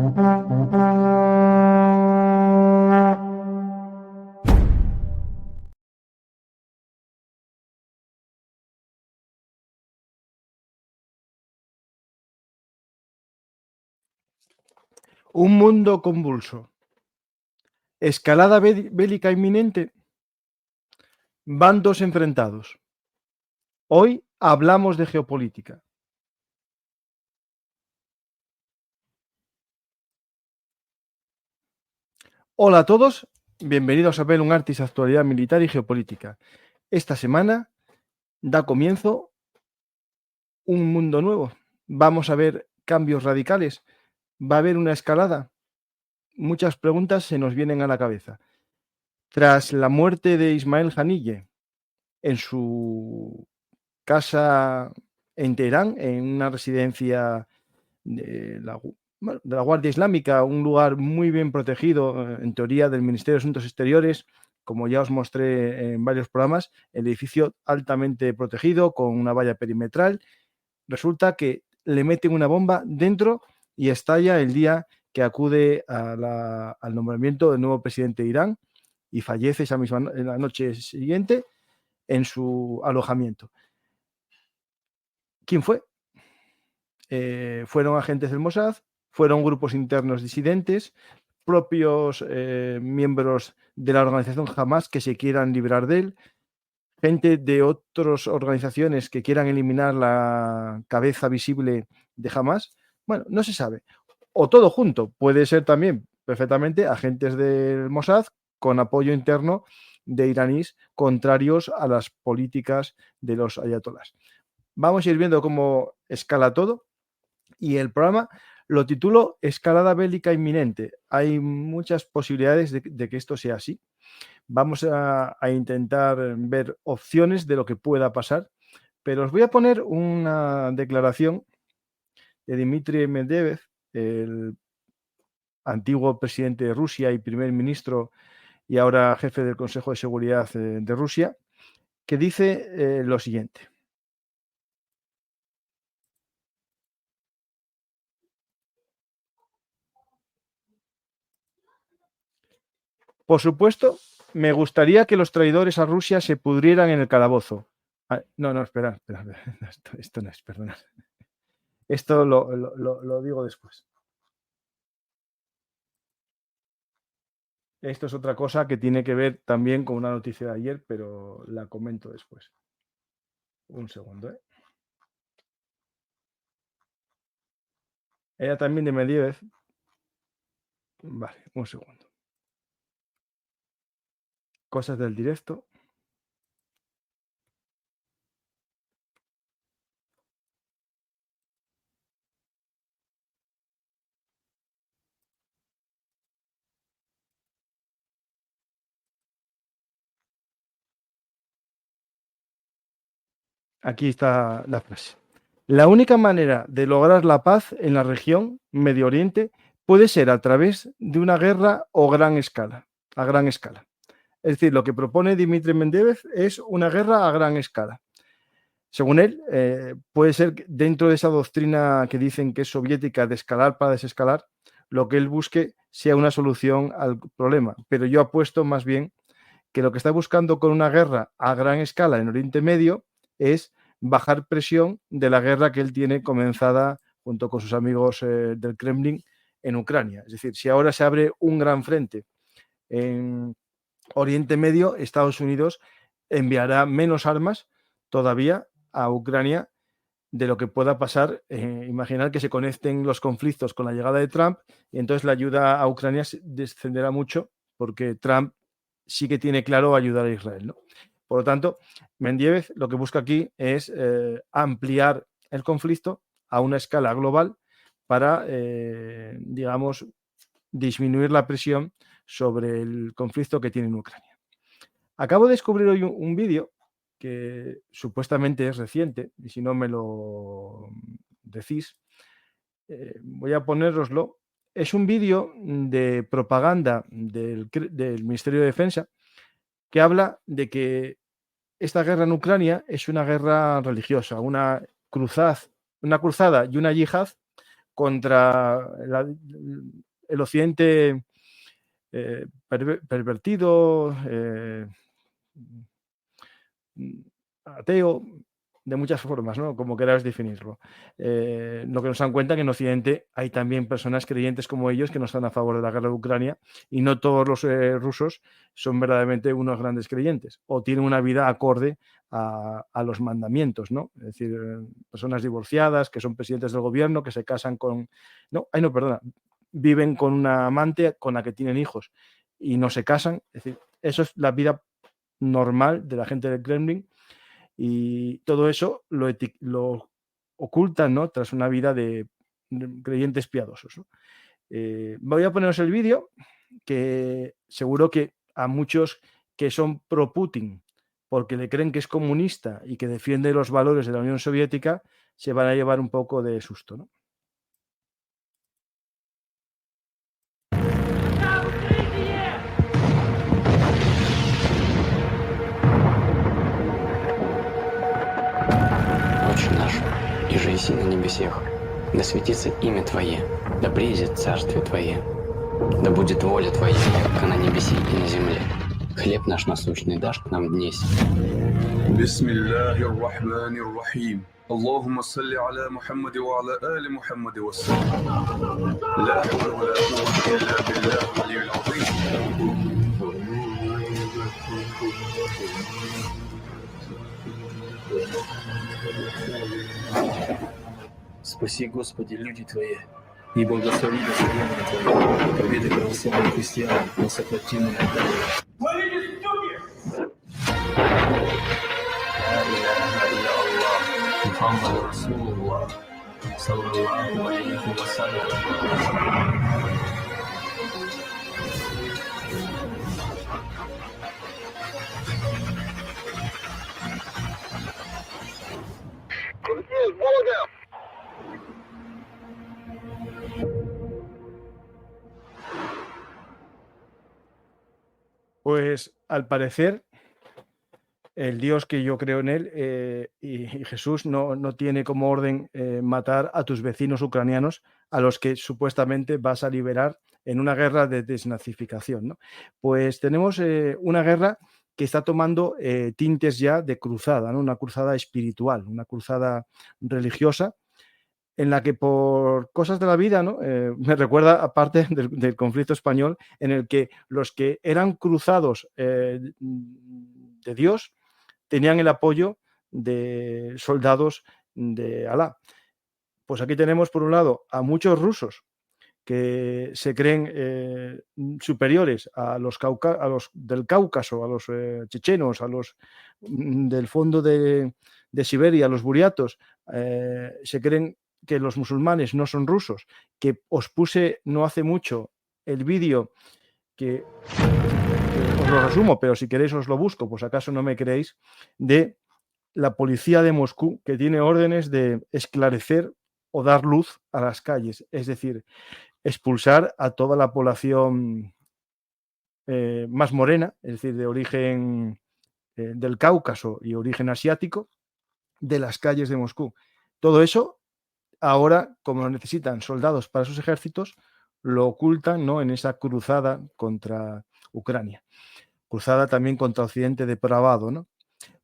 Un mundo convulso. Escalada bélica inminente. Bandos enfrentados. Hoy hablamos de geopolítica. Hola a todos, bienvenidos a Bellum Artis, actualidad militar y geopolítica. Esta semana da comienzo un mundo nuevo. Vamos a ver cambios radicales. Va a haber una escalada. Muchas preguntas se nos vienen a la cabeza. Tras la muerte de Ismael Haniyeh en su casa en Teherán, en una residencia de la Guardia Islámica, un lugar muy bien protegido, en teoría, del Ministerio de Asuntos Exteriores, como ya os mostré en varios programas, el edificio altamente protegido, con una valla perimetral. Resulta que le meten una bomba dentro y estalla el día que acude al nombramiento del nuevo presidente de Irán y fallece esa misma en la noche siguiente en su alojamiento. ¿Quién fue? Fueron agentes del Mossad, fueron grupos internos disidentes, propios miembros de la organización Hamas que se quieran librar de él, gente de otras organizaciones que quieran eliminar la cabeza visible de Hamas. Bueno, no se sabe. O todo junto. Puede ser también perfectamente agentes del Mossad con apoyo interno de iraníes contrarios a las políticas de los ayatolás. Vamos a ir viendo cómo escala todo. Y el programa lo titulo Escalada bélica inminente. Hay muchas posibilidades de que esto sea así. Vamos a intentar ver opciones de lo que pueda pasar, pero os voy a poner una declaración de Dmitry Medvedev, el antiguo presidente de Rusia y primer ministro y ahora jefe del Consejo de Seguridad de Rusia, que dice lo siguiente. Por supuesto, me gustaría que los traidores a Rusia se pudrieran en el calabozo. No, espera. Esto no es, perdonad. Esto lo digo después. Esto es otra cosa que tiene que ver también con una noticia de ayer, pero la comento después. Un segundo, ¿eh? Era también de Medvedev. Vale, un segundo. Cosas del directo. Aquí está la frase. La única manera de lograr la paz en la región Medio Oriente puede ser a través de una guerra o gran escala, a gran escala. Es decir, lo que propone Dmitry Medvedev es una guerra a gran escala. Según él, puede ser que dentro de esa doctrina que dicen que es soviética de escalar para desescalar, lo que él busque sea una solución al problema. Pero yo apuesto más bien que lo que está buscando con una guerra a gran escala en Oriente Medio es bajar presión de la guerra que él tiene comenzada junto con sus amigos del Kremlin en Ucrania. Es decir, si ahora se abre un gran frente en Oriente Medio, Estados Unidos enviará menos armas todavía a Ucrania de lo que pueda pasar. Imaginar que se conecten los conflictos con la llegada de Trump y entonces la ayuda a Ucrania descenderá mucho porque Trump sí que tiene claro ayudar a Israel, ¿no? Por lo tanto, Medvedev lo que busca aquí es ampliar el conflicto a una escala global para, digamos, disminuir la presión sobre el conflicto que tiene en Ucrania. Acabo de descubrir hoy un vídeo que supuestamente es reciente, y si no me lo decís, voy a ponéroslo. Es un vídeo de propaganda del Ministerio de Defensa que habla de que esta guerra en Ucrania es una guerra religiosa, una cruzada y una yihad contra el occidente pervertido, ateo, de muchas formas, ¿no? Como queráis definirlo. Lo que nos dan cuenta que en Occidente hay también personas creyentes como ellos que no están a favor de la guerra de Ucrania, y no todos los rusos son verdaderamente unos grandes creyentes o tienen una vida acorde a los mandamientos, ¿no? Es decir, personas divorciadas que son presidentes del gobierno, que se casan con... perdona. Viven con una amante con la que tienen hijos y no se casan. Es decir, eso es la vida normal de la gente del Kremlin, y todo eso lo ocultan, ¿no? Tras una vida de creyentes piadosos, ¿no? Voy a poneros el vídeo, que seguro que a muchos que son pro Putin, porque le creen que es comunista y que defiende los valores de la Unión Soviética, se van a llevar un poco de susto, ¿no? Отче наш, иже еси на небесех, да светится имя Твое, да приидет царствие Твое, да будет воля Твоя, как на небеси и на земле. Хлеб наш насущный дашь к нам днесь. بسم الله الرحمن الرحيم اللهم صل على محمد وعلى آل محمد وسلم لا حول ولا قوة إلا بالله العلي العظيم. Спаси, Господи, люди Твои, и благослови достижения Твои, победы православных христиан на сопротивление Твоей. Мухаммад Расулуллах, саллаллаху алейхи ва саллям. Pues al parecer, el Dios que yo creo en él y Jesús no tiene como orden matar a tus vecinos ucranianos, a los que supuestamente vas a liberar en una guerra de desnazificación, ¿no? Pues tenemos una guerra que está tomando tintes ya de cruzada, ¿no? Una cruzada espiritual, una cruzada religiosa, en la que por cosas de la vida, ¿no? Me recuerda, aparte del conflicto español, en el que los que eran cruzados de Dios tenían el apoyo de soldados de Alá. Pues aquí tenemos, por un lado, a muchos rusos que se creen superiores a los del Cáucaso, a los chechenos, a los del fondo de Siberia, a los buriatos, se creen que los musulmanes no son rusos, que os puse no hace mucho el vídeo que os lo resumo, pero si queréis os lo busco, pues acaso no me creéis, de la policía de Moscú, que tiene órdenes de esclarecer o dar luz a las calles, es decir, expulsar a toda la población más morena, es decir, de origen del Cáucaso y origen asiático, de las calles de Moscú. Todo eso, ahora, como necesitan soldados para sus ejércitos, lo ocultan, ¿no?, en esa cruzada contra Ucrania. Cruzada también contra Occidente depravado, ¿no?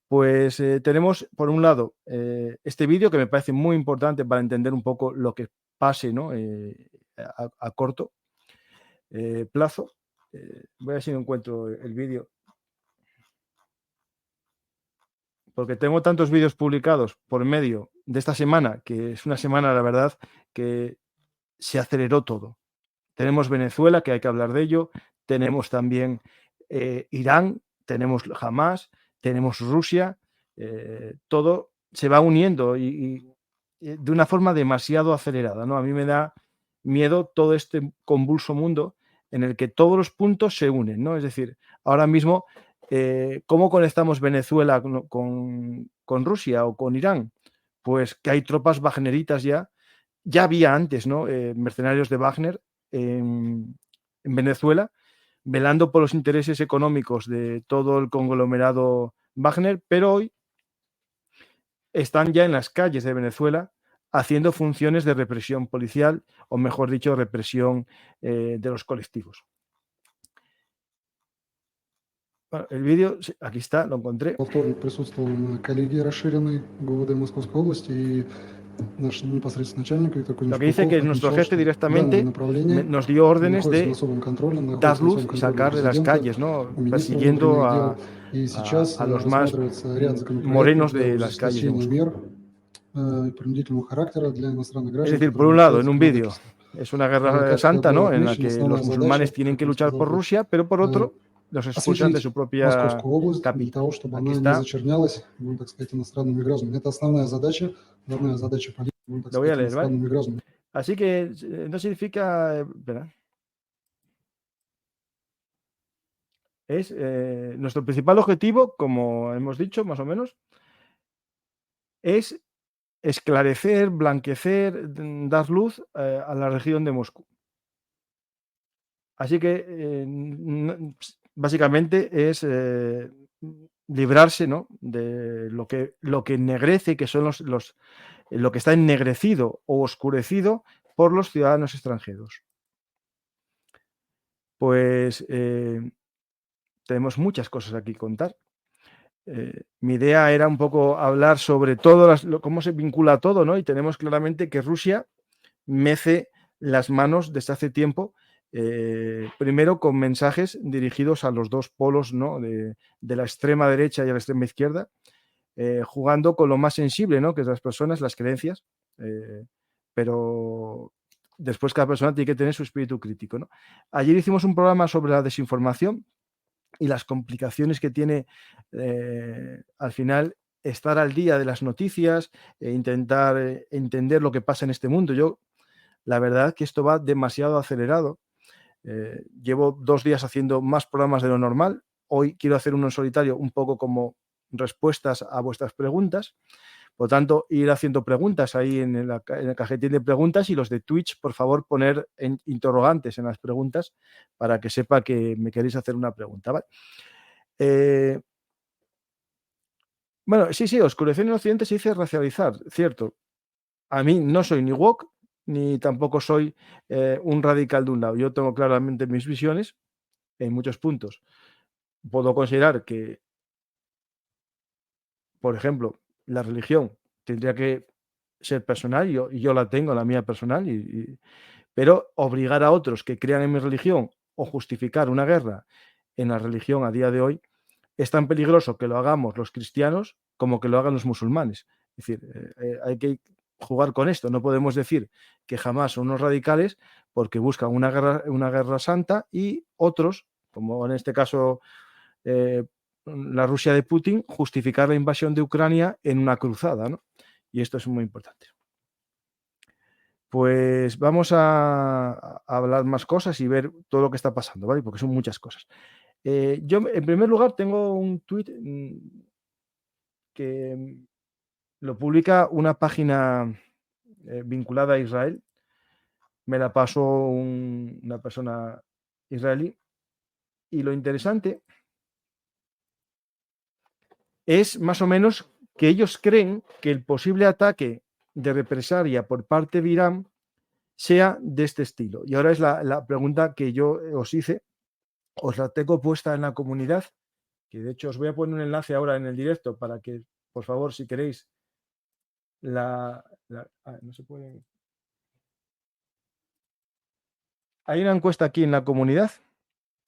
Pues tenemos, por un lado, este vídeo que me parece muy importante para entender un poco lo que pase, ¿no?, a corto plazo. Voy a ver si encuentro el vídeo, porque tengo tantos vídeos publicados por medio de esta semana, que es una semana, la verdad, que se aceleró todo. Tenemos Venezuela, que hay que hablar de ello, tenemos también Irán, tenemos Hamas, tenemos Rusia, todo se va uniendo y de una forma demasiado acelerada, ¿no? A mí me da miedo todo este convulso mundo en el que todos los puntos se unen, ¿no? Es decir, ahora mismo, ¿cómo conectamos Venezuela con Rusia o con Irán? Pues que hay tropas wagneritas ya había antes, ¿no? Mercenarios de Wagner en Venezuela, velando por los intereses económicos de todo el conglomerado Wagner, pero hoy están ya en las calles de Venezuela haciendo funciones de represión policial, o mejor dicho, represión de los colectivos. Bueno, el vídeo, aquí está, lo encontré. Во вторник присутствовал на коллегии расширенной ГУВД Московской области, и наш непосредственный начальник Виктор Lo que dice Кузьмичков que nuestro отмечал, jefe что directamente данное направление nos dio órdenes находится de на особом контроле, dar находится на luz особом y контроле sacar de las президента, calles, ¿no? у министра Persiguiendo внутренних дел. И сейчас a los más рассматривается ряд законопроектов morenos для de las calles de ужесточения Moscú. мер принудительного характера для иностранных Es граждан. decir, por un lado, en un vídeo es una guerra santa, ¿no?, en la que los musulmanes tienen que luchar por Rusia, pero por otro los expulsan de su propia Московскую область для capital. того, чтобы Aquí она не está. зачернялась, ну, так сказать, иностранными гражданами. Это основная задача политики, ну, так Lo voy a сказать, leer, ¿vale? иностранными гражданами. Así que no significa, espera. Es nuestro principal objetivo, como hemos dicho, más o menos, es esclarecer, blanquecer, dar luz a la región de Moscú. Así que básicamente es librarse, ¿no?, de lo que ennegrece, que son lo que está ennegrecido o oscurecido por los ciudadanos extranjeros. Pues tenemos muchas cosas aquí que contar. Mi idea era un poco hablar sobre todo cómo se vincula todo, ¿no? Y tenemos claramente que Rusia mece las manos desde hace tiempo, primero con mensajes dirigidos a los dos polos, ¿no?, de la extrema derecha y a la extrema izquierda, jugando con lo más sensible, ¿no?, que es las personas, las creencias, pero después cada persona tiene que tener su espíritu crítico, ¿no? Ayer hicimos un programa sobre la desinformación y las complicaciones que tiene al final estar al día de las noticias e intentar entender lo que pasa en este mundo. Yo, la verdad que esto va demasiado acelerado. Llevo 2 días haciendo más programas de lo normal. Hoy quiero hacer uno en solitario, un poco como respuestas a vuestras preguntas. Por lo tanto, ir haciendo preguntas ahí en el cajetín de preguntas, y los de Twitch, por favor, poner interrogantes en las preguntas para que sepa que me queréis hacer una pregunta, ¿vale? Bueno, sí, oscurecer en Occidente se dice racializar, cierto. A mí no soy ni woke, ni tampoco soy un radical de un lado. Yo tengo claramente mis visiones en muchos puntos. Puedo considerar que, por ejemplo, la religión tendría que ser personal, y yo la tengo, la mía personal, pero obligar a otros que crean en mi religión o justificar una guerra en la religión a día de hoy es tan peligroso que lo hagamos los cristianos como que lo hagan los musulmanes. Es decir, hay que jugar con esto. No podemos decir que jamás son unos radicales porque buscan una guerra santa, y otros, como en este caso la Rusia de Putin, justificar la invasión de Ucrania en una cruzada, ¿no? Y esto es muy importante. Pues vamos a hablar más cosas y ver todo lo que está pasando, ¿vale? Porque son muchas cosas. Yo, en primer lugar, tengo un tuit que lo publica una página vinculada a Israel. Me la pasó una persona israelí. Y lo interesante es más o menos que ellos creen que el posible ataque de represalia por parte de Irán sea de este estilo. Y ahora es la pregunta que yo os hice. Os la tengo puesta en la comunidad, que de hecho os voy a poner un enlace ahora en el directo para que, por favor, si queréis, no se puede. Hay una encuesta aquí en la comunidad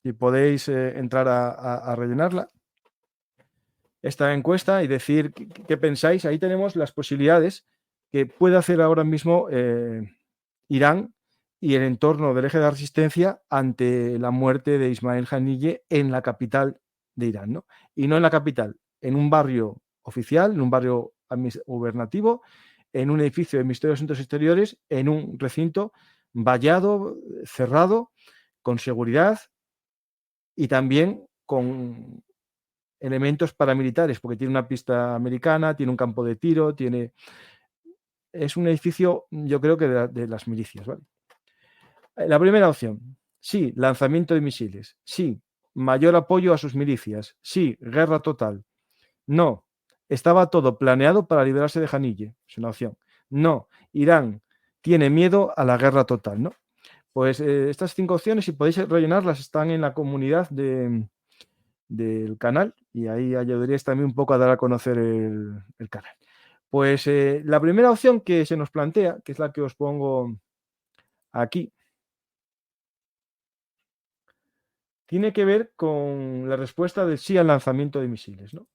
y podéis entrar a rellenarla. Esta encuesta y decir qué pensáis. Ahí tenemos las posibilidades que puede hacer ahora mismo Irán y el entorno del eje de resistencia ante la muerte de Ismail Haniyeh en la capital de Irán, ¿no? Y no en la capital, en un barrio oficial, en un barrio gubernativo, en un edificio del Ministerio de Asuntos Exteriores, en un recinto vallado, cerrado, con seguridad y también con elementos paramilitares, porque tiene una pista americana, tiene un campo de tiro, es un edificio, yo creo que de las milicias, ¿vale? La primera opción, sí, lanzamiento de misiles, sí, mayor apoyo a sus milicias, sí, guerra total. No, estaba todo planeado para librarse de Haniyeh, es una opción. No, Irán tiene miedo a la guerra total, ¿no? Pues estas 5 opciones, si podéis rellenarlas, están en la comunidad del canal y ahí ayudaríais también un poco a dar a conocer el canal. Pues la primera opción que se nos plantea, que es la que os pongo aquí, tiene que ver con la respuesta del sí al lanzamiento de misiles, ¿no?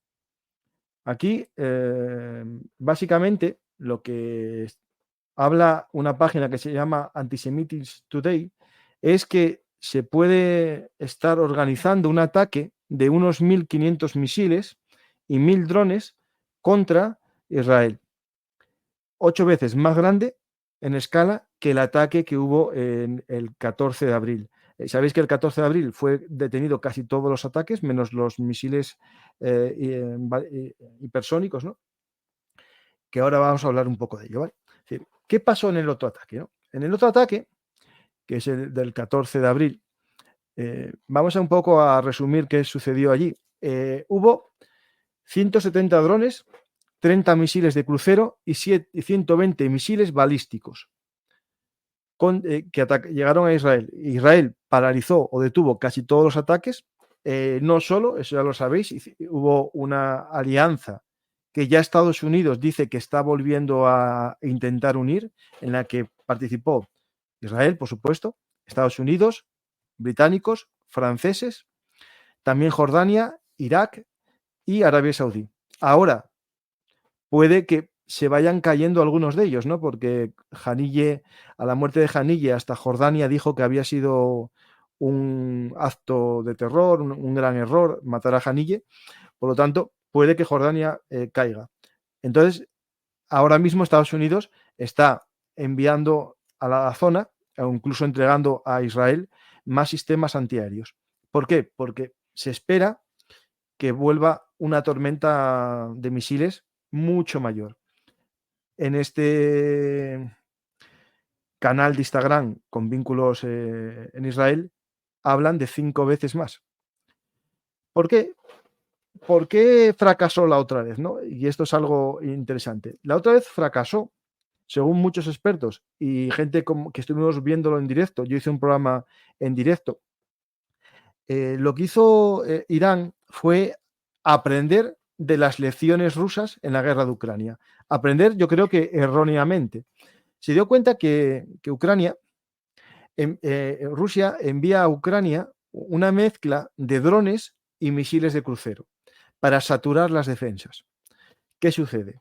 Aquí, básicamente, lo que habla una página que se llama Antisemitism Today es que se puede estar organizando un ataque de unos 1.500 misiles y 1.000 drones contra Israel. 8 veces más grande en escala que el ataque que hubo en el 14 de abril. Sabéis que el 14 de abril fue detenido casi todos los ataques, menos los misiles hipersónicos, ¿no? Que ahora vamos a hablar un poco de ello, ¿vale? Es decir, ¿qué pasó en el otro ataque, ¿no? En el otro ataque, que es el del 14 de abril, vamos a un poco a resumir qué sucedió allí. Hubo 170 drones, 30 misiles de crucero y 120 misiles balísticos que llegaron a Israel. Israel paralizó o detuvo casi todos los ataques. No solo, eso ya lo sabéis, hubo una alianza que ya Estados Unidos dice que está volviendo a intentar unir, en la que participó Israel, por supuesto, Estados Unidos, británicos, franceses, también Jordania, Irak y Arabia Saudí. Ahora, puede que se vayan cayendo algunos de ellos, ¿no? Porque Haniyeh, a la muerte de Haniyeh, hasta Jordania dijo que había sido un acto de terror, un gran error matar a Haniyeh. Por lo tanto, puede que Jordania caiga. Entonces, ahora mismo Estados Unidos está enviando a la zona, o incluso entregando a Israel, más sistemas antiaéreos. ¿Por qué? Porque se espera que vuelva una tormenta de misiles mucho mayor. En este canal de Instagram con vínculos en Israel hablan de 5 veces más. ¿Por qué? ¿Por qué fracasó la otra vez, ¿no? Y esto es algo interesante. La otra vez fracasó, según muchos expertos y gente que estuvimos viéndolo en directo. Yo hice un programa en directo. Lo que hizo Irán fue aprender de las lecciones rusas en la guerra de Ucrania. Aprender, yo creo que erróneamente. Se dio cuenta que Ucrania, Rusia envía a Ucrania una mezcla de drones y misiles de crucero para saturar las defensas. ¿Qué sucede?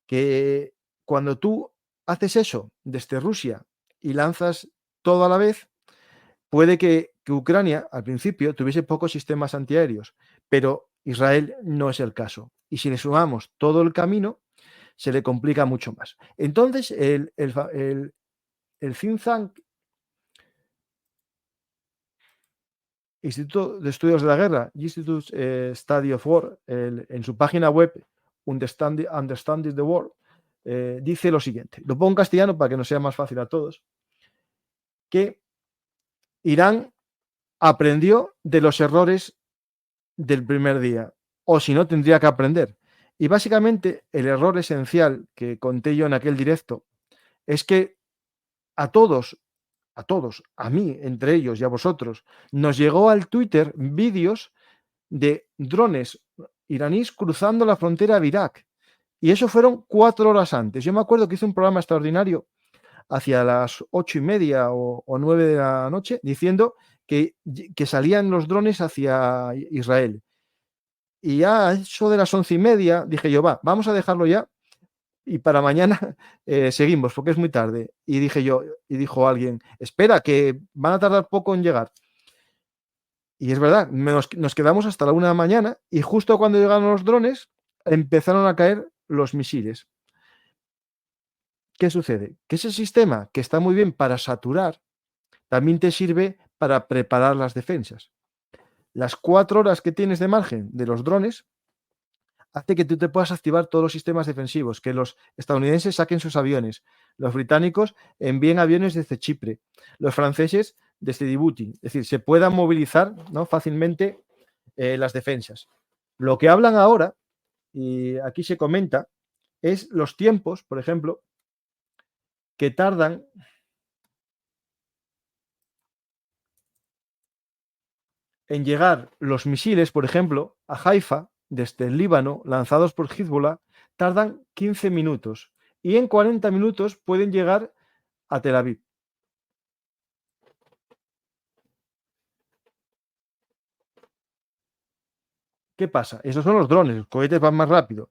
Que cuando tú haces eso desde Rusia y lanzas todo a la vez, puede que Ucrania al principio tuviese pocos sistemas antiaéreos, pero Israel no es el caso. Y si le sumamos todo el camino, se le complica mucho más. Entonces, el think tank Instituto de Estudios de la Guerra, Institute Study of War, en su página web Understanding the War, dice lo siguiente. Lo pongo en castellano para que nos sea más fácil a todos. Que Irán aprendió de los errores del primer día, o si no, tendría que aprender. Y básicamente el error esencial que conté yo en aquel directo es que a todos, a mí, entre ellos y a vosotros, nos llegó al Twitter vídeos de drones iraníes cruzando la frontera de Irak. Y eso fueron 4 horas antes. Yo me acuerdo que hice un programa extraordinario hacia las 8:30 o 9 de la noche diciendo que salían los drones hacia Israel. Y ya a eso de las 11:30 dije yo, vamos a dejarlo ya y para mañana seguimos, porque es muy tarde. Y dije yo, y dijo alguien, espera, que van a tardar poco en llegar. Y es verdad, nos quedamos hasta la 1 de la mañana y justo cuando llegaron los drones empezaron a caer los misiles. ¿Qué sucede? Que ese sistema, que está muy bien para saturar, también te sirve para preparar las defensas. Las 4 horas que tienes de margen de los drones hace que tú te puedas activar todos los sistemas defensivos, que los estadounidenses saquen sus aviones, los británicos envíen aviones desde Chipre, los franceses desde Djibouti. Es decir, se puedan movilizar, ¿no?, fácilmente las defensas. Lo que hablan ahora, y aquí se comenta, es los tiempos, por ejemplo, que tardan en llegar los misiles, por ejemplo, a Haifa, desde el Líbano, lanzados por Hezbollah, tardan 15 minutos y en 40 minutos pueden llegar a Tel Aviv. ¿Qué pasa? Esos son los drones, los cohetes van más rápido.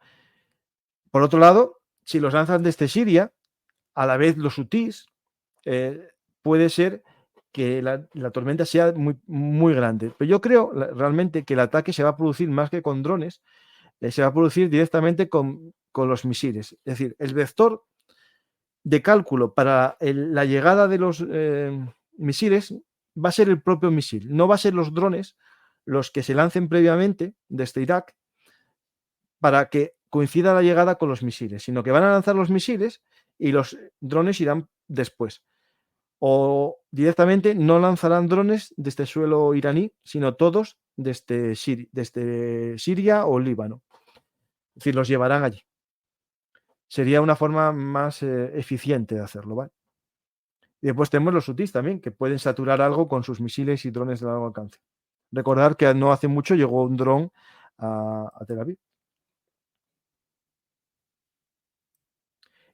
Por otro lado, si los lanzan desde Siria, a la vez los UTIs, puede ser que la tormenta sea muy, muy grande. Pero yo creo realmente que el ataque se va a producir más que con drones, se va a producir directamente con los misiles. Es decir, el vector de cálculo para la llegada de los misiles va a ser el propio misil, no va a ser los drones los que se lancen previamente desde Irak para que coincida la llegada con los misiles, sino que van a lanzar los misiles y los drones irán después. O directamente no lanzarán drones desde el suelo iraní, sino todos desde Siria o Líbano. Es decir, los llevarán allí. Sería una forma más eficiente de hacerlo, ¿vale? Y después tenemos los UTIs también, que pueden saturar algo con sus misiles y drones de largo alcance. Recordar que no hace mucho llegó un dron a Tel Aviv.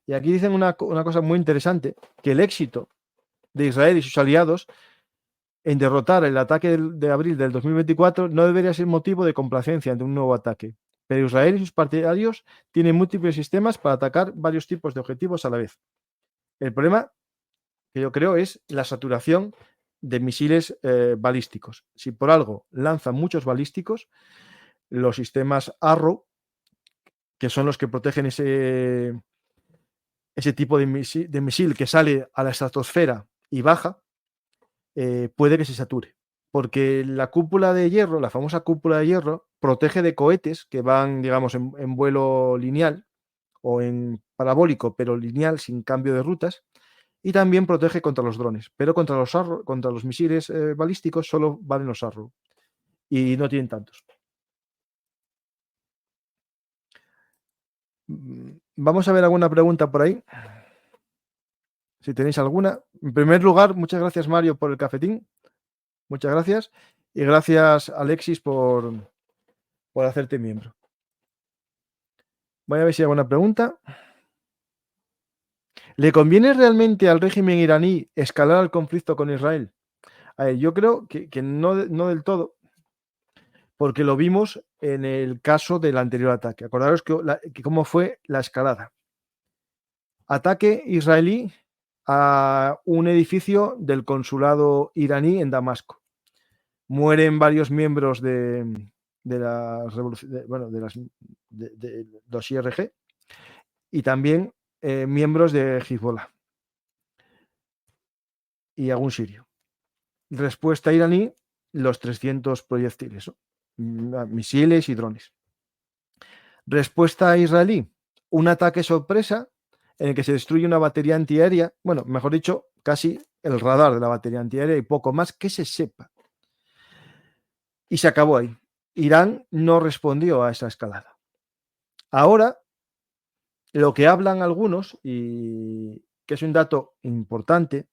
Y aquí dicen una cosa muy interesante, que el éxito de Israel y sus aliados en derrotar el ataque de abril del 2024 no debería ser motivo de complacencia ante un nuevo ataque. Pero Israel y sus partidarios tienen múltiples sistemas para atacar varios tipos de objetivos a la vez. El problema que yo creo es la saturación de misiles balísticos. Si por algo lanzan muchos balísticos, los sistemas Arrow, que son los que protegen ese tipo de misil que sale a la estratosfera y baja, puede que se sature. Porque la cúpula de hierro, la famosa cúpula de hierro, protege de cohetes que van, digamos, en vuelo lineal o en parabólico, pero lineal, sin cambio de rutas. Y también protege contra los drones. Pero contra los misiles balísticos solo valen los Arrow. Y no tienen tantos. Vamos a ver alguna pregunta por ahí. Si tenéis alguna. En primer lugar, muchas gracias, Mario, por el cafetín. Muchas gracias. Y gracias, Alexis, por hacerte miembro. Voy a ver si hay alguna pregunta. ¿Le conviene realmente al régimen iraní escalar el conflicto con Israel? Yo creo que no del todo, porque lo vimos en el caso del anterior ataque. Acordaros que cómo fue la escalada. Ataque israelí a un edificio del consulado iraní en Damasco. Mueren varios miembros de los IRG y también miembros de Hezbollah y algún sirio. Respuesta iraní, los 300 proyectiles, misiles y drones. Respuesta israelí, un ataque sorpresa en el que se destruye una batería antiaérea, bueno, mejor dicho, casi el radar de la batería antiaérea y poco más que se sepa. Y se acabó ahí. Irán no respondió a esa escalada. Ahora, lo que hablan algunos, y que es un dato importante,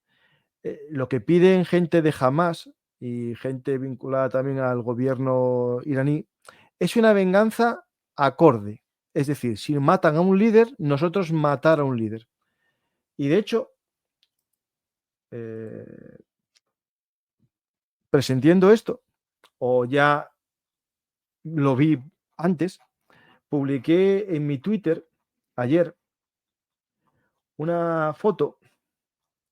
lo que piden gente de Hamás y gente vinculada también al gobierno iraní, es una venganza acorde. Es decir, si matan a un líder, nosotros matar a un líder. Y de hecho, presintiendo esto, o ya lo vi antes, publiqué en mi Twitter ayer una foto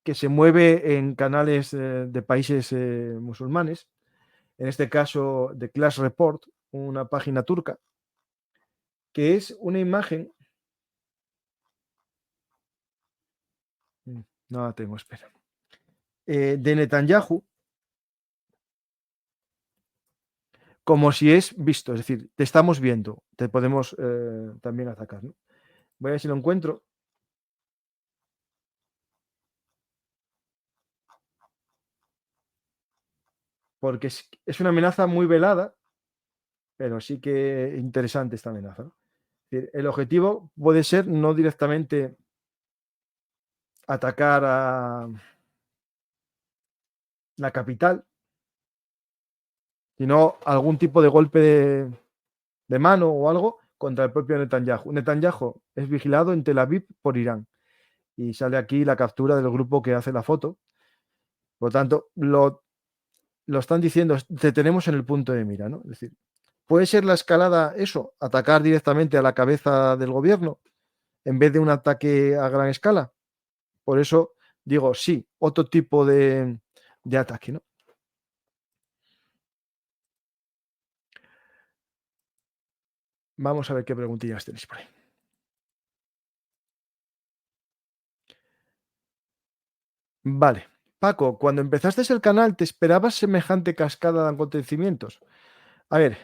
que se mueve en canales de países musulmanes, en este caso de Clash Report, una página turca, que es una imagen. No la tengo, espera. De Netanyahu, como si es visto, es decir, te estamos viendo, te podemos también atacar, ¿no? Voy a ver si lo encuentro. Porque es una amenaza muy velada, pero sí que interesante esta amenaza, ¿no? Es decir, el objetivo puede ser no directamente atacar a la capital, sino algún tipo de golpe de mano o algo contra el propio Netanyahu. Netanyahu es vigilado en Tel Aviv por Irán y sale aquí la captura del grupo que hace la foto. Por lo tanto, lo están diciendo, te tenemos en el punto de mira, ¿no? Es decir, ¿puede ser la escalada eso, atacar directamente a la cabeza del gobierno en vez de un ataque a gran escala? Por eso digo, sí, otro tipo de ataque, ¿no? Vamos a ver qué preguntillas tenéis por ahí. Vale. Paco, cuando empezaste el canal, ¿te esperabas semejante cascada de acontecimientos? A ver,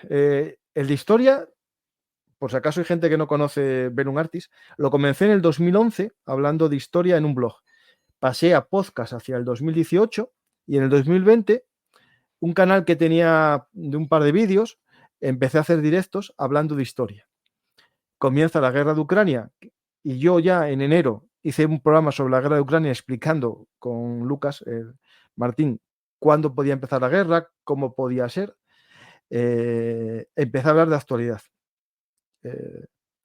el de historia, por si acaso hay gente que no conoce Benun Artis, lo comencé en el 2011 hablando de historia en un blog. Pasé a podcast hacia el 2018 y en el 2020, un canal que tenía de un par de vídeos, empecé a hacer directos hablando de historia. Comienza la guerra de Ucrania y yo ya en enero hice un programa sobre la guerra de Ucrania explicando con Lucas Martín cuándo podía empezar la guerra, cómo podía ser. Empecé a hablar de actualidad.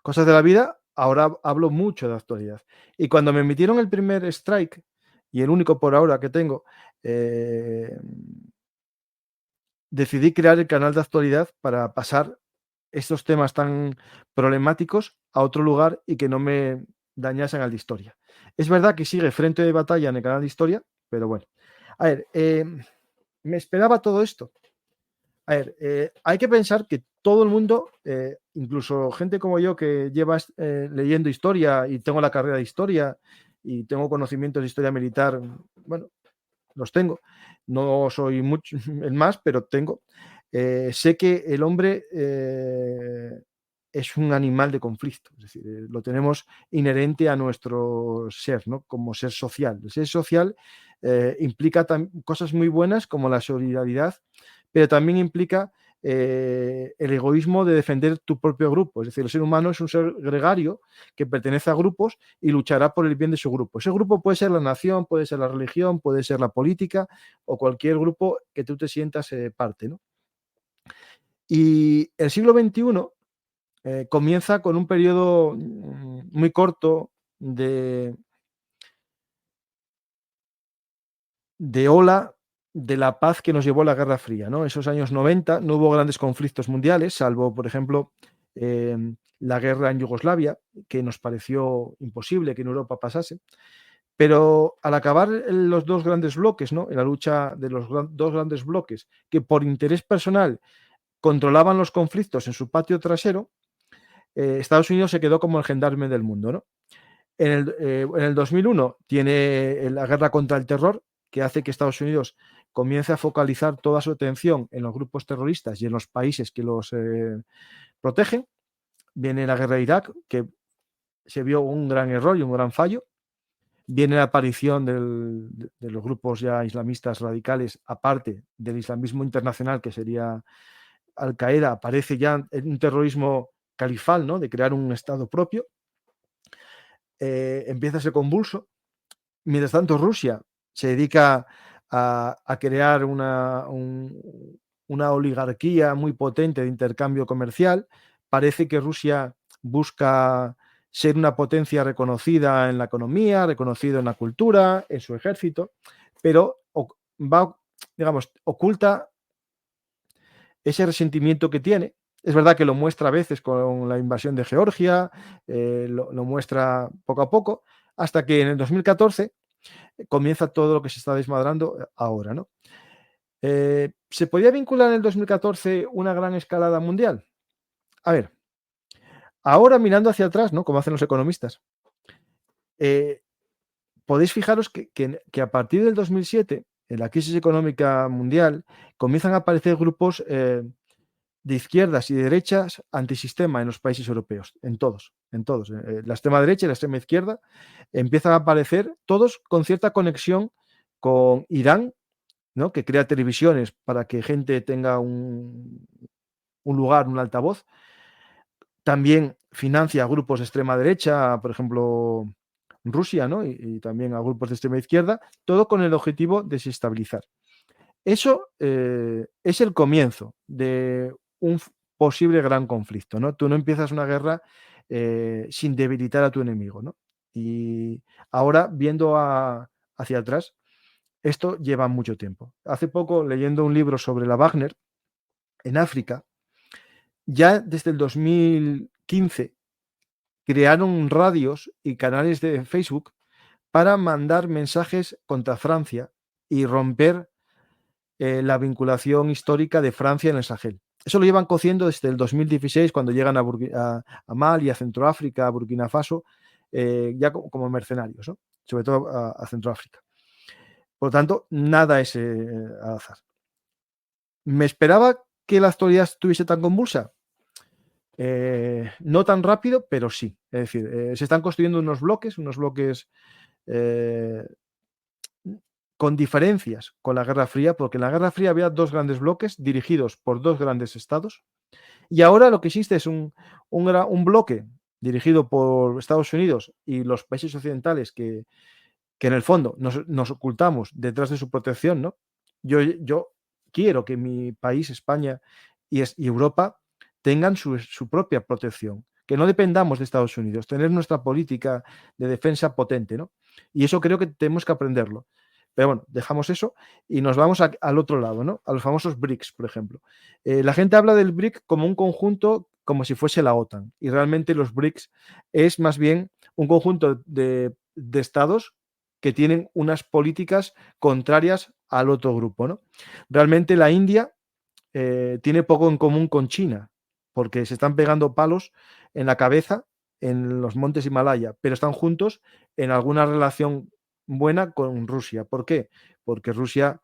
Cosas de la vida, ahora hablo mucho de actualidad. Y cuando me emitieron el primer strike, y el único por ahora que tengo, decidí crear el canal de actualidad para pasar estos temas tan problemáticos a otro lugar y que no me dañasen al de historia. Es verdad que sigue frente de batalla en el canal de historia, pero bueno. A ver, me esperaba todo esto. A ver, hay que pensar que todo el mundo, incluso gente como yo que lleva leyendo historia y tengo la carrera de historia y tengo conocimientos de historia militar, bueno, los tengo. No soy mucho el más, pero tengo. Sé que el hombre es un animal de conflicto, es decir, lo tenemos inherente a nuestro ser, ¿no? Como ser social. El ser social implica cosas muy buenas como la solidaridad, pero también implica el egoísmo de defender tu propio grupo. Es decir, el ser humano es un ser gregario que pertenece a grupos y luchará por el bien de su grupo. Ese grupo puede ser la nación, puede ser la religión, puede ser la política o cualquier grupo que tú te sientas parte, ¿no? Y el siglo XXI comienza con un periodo muy corto de ola de la paz que nos llevó a la Guerra Fría, ¿no? Esos años 90 no hubo grandes conflictos mundiales, salvo, por ejemplo, la guerra en Yugoslavia, que nos pareció imposible que en Europa pasase. Pero al acabar los dos grandes bloques, ¿no? En la lucha de los dos grandes bloques, que por interés personal controlaban los conflictos en su patio trasero, Estados Unidos se quedó como el gendarme del mundo, ¿no? En el 2001 tiene la guerra contra el terror, que hace que Estados Unidos comience a focalizar toda su atención en los grupos terroristas y en los países que los protegen. Viene la guerra de Irak, que se vio un gran error y un gran fallo. Viene la aparición de los grupos ya islamistas radicales, aparte del islamismo internacional, que sería Al-Qaeda, aparece ya en un terrorismo califal, ¿no? De crear un Estado propio. Empieza ese convulso. Mientras tanto, Rusia se dedica a crear una oligarquía muy potente de intercambio comercial. Parece que Rusia busca ser una potencia reconocida en la economía, reconocida en la cultura, en su ejército, pero oculta ese resentimiento que tiene. Es verdad que lo muestra a veces con la invasión de Georgia, lo muestra poco a poco, hasta que en el 2014 comienza todo lo que se está desmadrando ahora, ¿no? ¿Se podía vincular en el 2014 una gran escalada mundial? A ver, ahora mirando hacia atrás, ¿no? Como hacen los economistas, podéis fijaros que a partir del 2007, en la crisis económica mundial, comienzan a aparecer grupos de izquierdas y de derechas antisistema en los países europeos, en todos. La extrema derecha y la extrema izquierda empiezan a aparecer todos con cierta conexión con Irán, ¿no? Que crea televisiones para que gente tenga un lugar, un altavoz. También financia grupos de extrema derecha, por ejemplo, Rusia, ¿no? Y también a grupos de extrema izquierda, todo con el objetivo de desestabilizar. Eso es el comienzo de un posible gran conflicto, ¿no? Tú no empiezas una guerra sin debilitar a tu enemigo, ¿no? Y ahora, viendo hacia atrás, esto lleva mucho tiempo. Hace poco, leyendo un libro sobre la Wagner en África, ya desde el 2015 crearon radios y canales de Facebook para mandar mensajes contra Francia y romper la vinculación histórica de Francia en el Sahel. Eso lo llevan cociendo desde el 2016, cuando llegan a Mali, a Centroáfrica, a Burkina Faso, ya como mercenarios, ¿no? Sobre todo a Centroáfrica. Por lo tanto, nada es al azar. ¿Me esperaba que la actualidad estuviese tan convulsa? No tan rápido, pero sí. Es decir, se están construyendo unos bloques con diferencias con la Guerra Fría, porque en la Guerra Fría había dos grandes bloques dirigidos por dos grandes estados, y ahora lo que existe es un bloque dirigido por Estados Unidos y los países occidentales que en el fondo nos ocultamos detrás de su protección, ¿no? Yo quiero que mi país, España y Europa, tengan su propia protección, que no dependamos de Estados Unidos, tener nuestra política de defensa potente, ¿no? Y eso creo que tenemos que aprenderlo. Pero bueno, dejamos eso y nos vamos al otro lado, ¿no? A los famosos BRICS, por ejemplo. La gente habla del BRIC como un conjunto, como si fuese la OTAN, y realmente los BRICS es más bien un conjunto de estados que tienen unas políticas contrarias al otro grupo, ¿no? Realmente la India tiene poco en común con China, porque se están pegando palos en la cabeza en los montes Himalaya, pero están juntos en alguna relación buena con Rusia. ¿Por qué? Porque Rusia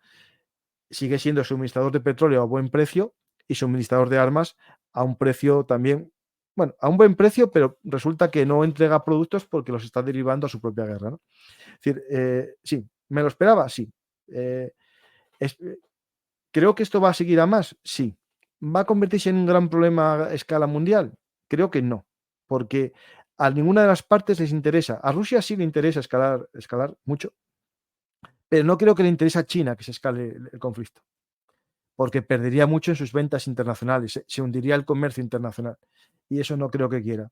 sigue siendo suministrador de petróleo a buen precio y suministrador de armas a un precio también, bueno, a un buen precio, pero resulta que no entrega productos porque los está derivando a su propia guerra, ¿no? Es decir, sí, ¿me lo esperaba? Sí. ¿Creo que esto va a seguir a más? Sí. ¿Va a convertirse en un gran problema a escala mundial? Creo que no, porque a ninguna de las partes les interesa. A Rusia sí le interesa escalar mucho, pero no creo que le interese a China que se escale el conflicto, porque perdería mucho en sus ventas internacionales, se hundiría el comercio internacional, y eso no creo que quiera.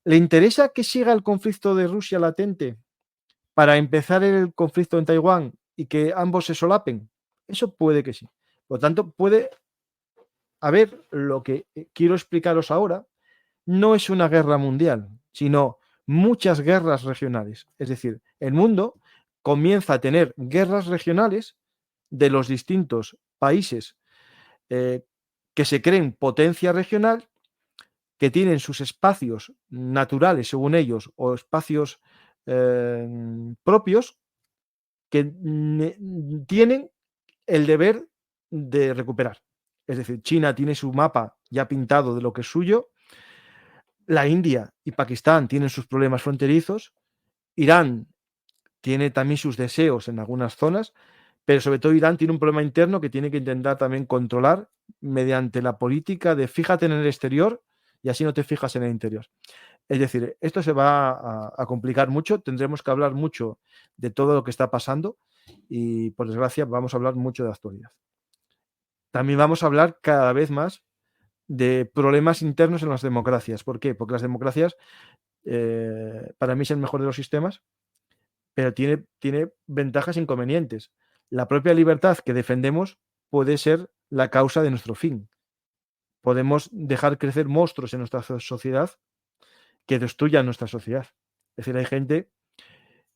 ¿Le interesa que siga el conflicto de Rusia latente para empezar el conflicto en Taiwán y que ambos se solapen? Eso puede que sí. Por lo tanto, puede haber lo que quiero explicaros ahora, no es una guerra mundial, sino muchas guerras regionales. Es decir, el mundo comienza a tener guerras regionales de los distintos países que se creen potencia regional, que tienen sus espacios naturales, según ellos, o espacios propios, que tienen el deber de recuperar. Es decir, China tiene su mapa ya pintado de lo que es suyo, la India y Pakistán tienen sus problemas fronterizos, Irán tiene también sus deseos en algunas zonas, pero sobre todo Irán tiene un problema interno que tiene que intentar también controlar mediante la política de fíjate en el exterior y así no te fijas en el interior. Es decir, esto se va a complicar mucho, tendremos que hablar mucho de todo lo que está pasando y, por desgracia, vamos a hablar mucho de actualidad. También vamos a hablar cada vez más de problemas internos en las democracias. ¿Por qué? Porque las democracias, para mí, es el mejor de los sistemas, pero tiene ventajas e inconvenientes. La propia libertad que defendemos puede ser la causa de nuestro fin. Podemos dejar crecer monstruos en nuestra sociedad que destruyan nuestra sociedad. Es decir, hay gente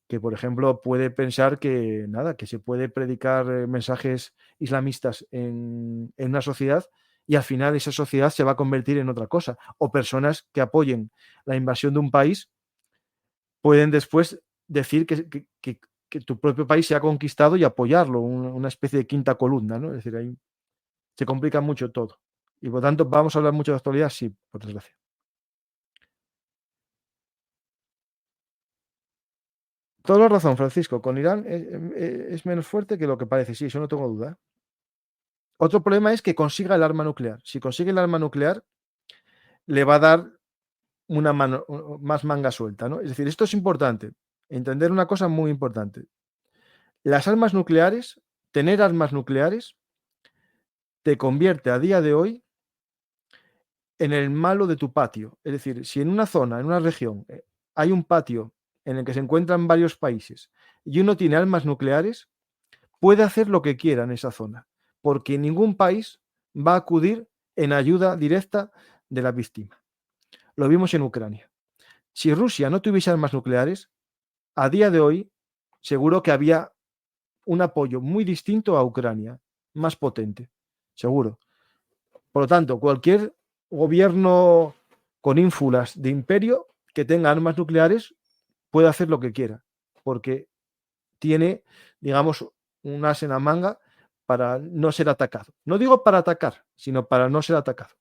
que, por ejemplo, puede pensar que se puede predicar mensajes islamistas en una sociedad y al final esa sociedad se va a convertir en otra cosa. O personas que apoyen la invasión de un país pueden después decir que tu propio país se ha conquistado y apoyarlo, una especie de quinta columna, ¿no? Es decir, ahí se complica mucho todo. Y por tanto, ¿vamos a hablar mucho de actualidad? Sí, por desgracia. Toda la razón, Francisco. Con Irán es menos fuerte que lo que parece, sí, eso no tengo duda. Otro problema es que consiga el arma nuclear. Si consigue el arma nuclear, le va a dar más manga suelta, ¿no? Es decir, esto es importante. entender una cosa muy importante. Las armas nucleares, tener armas nucleares, te convierte a día de hoy en el malo de tu patio. Es decir, si en una zona, en una región, hay un patio en el que se encuentran varios países y uno tiene armas nucleares, puede hacer lo que quiera en esa zona, porque ningún país va a acudir en ayuda directa de la víctima. Lo vimos en Ucrania. Si Rusia no tuviese armas nucleares, a día de hoy seguro que había un apoyo muy distinto a Ucrania, más potente, seguro. Por lo tanto, cualquier gobierno con ínfulas de imperio que tenga armas nucleares puede hacer lo que quiera, porque tiene, digamos, un as en la manga para no ser atacado. No digo para atacar, sino para no ser atacado.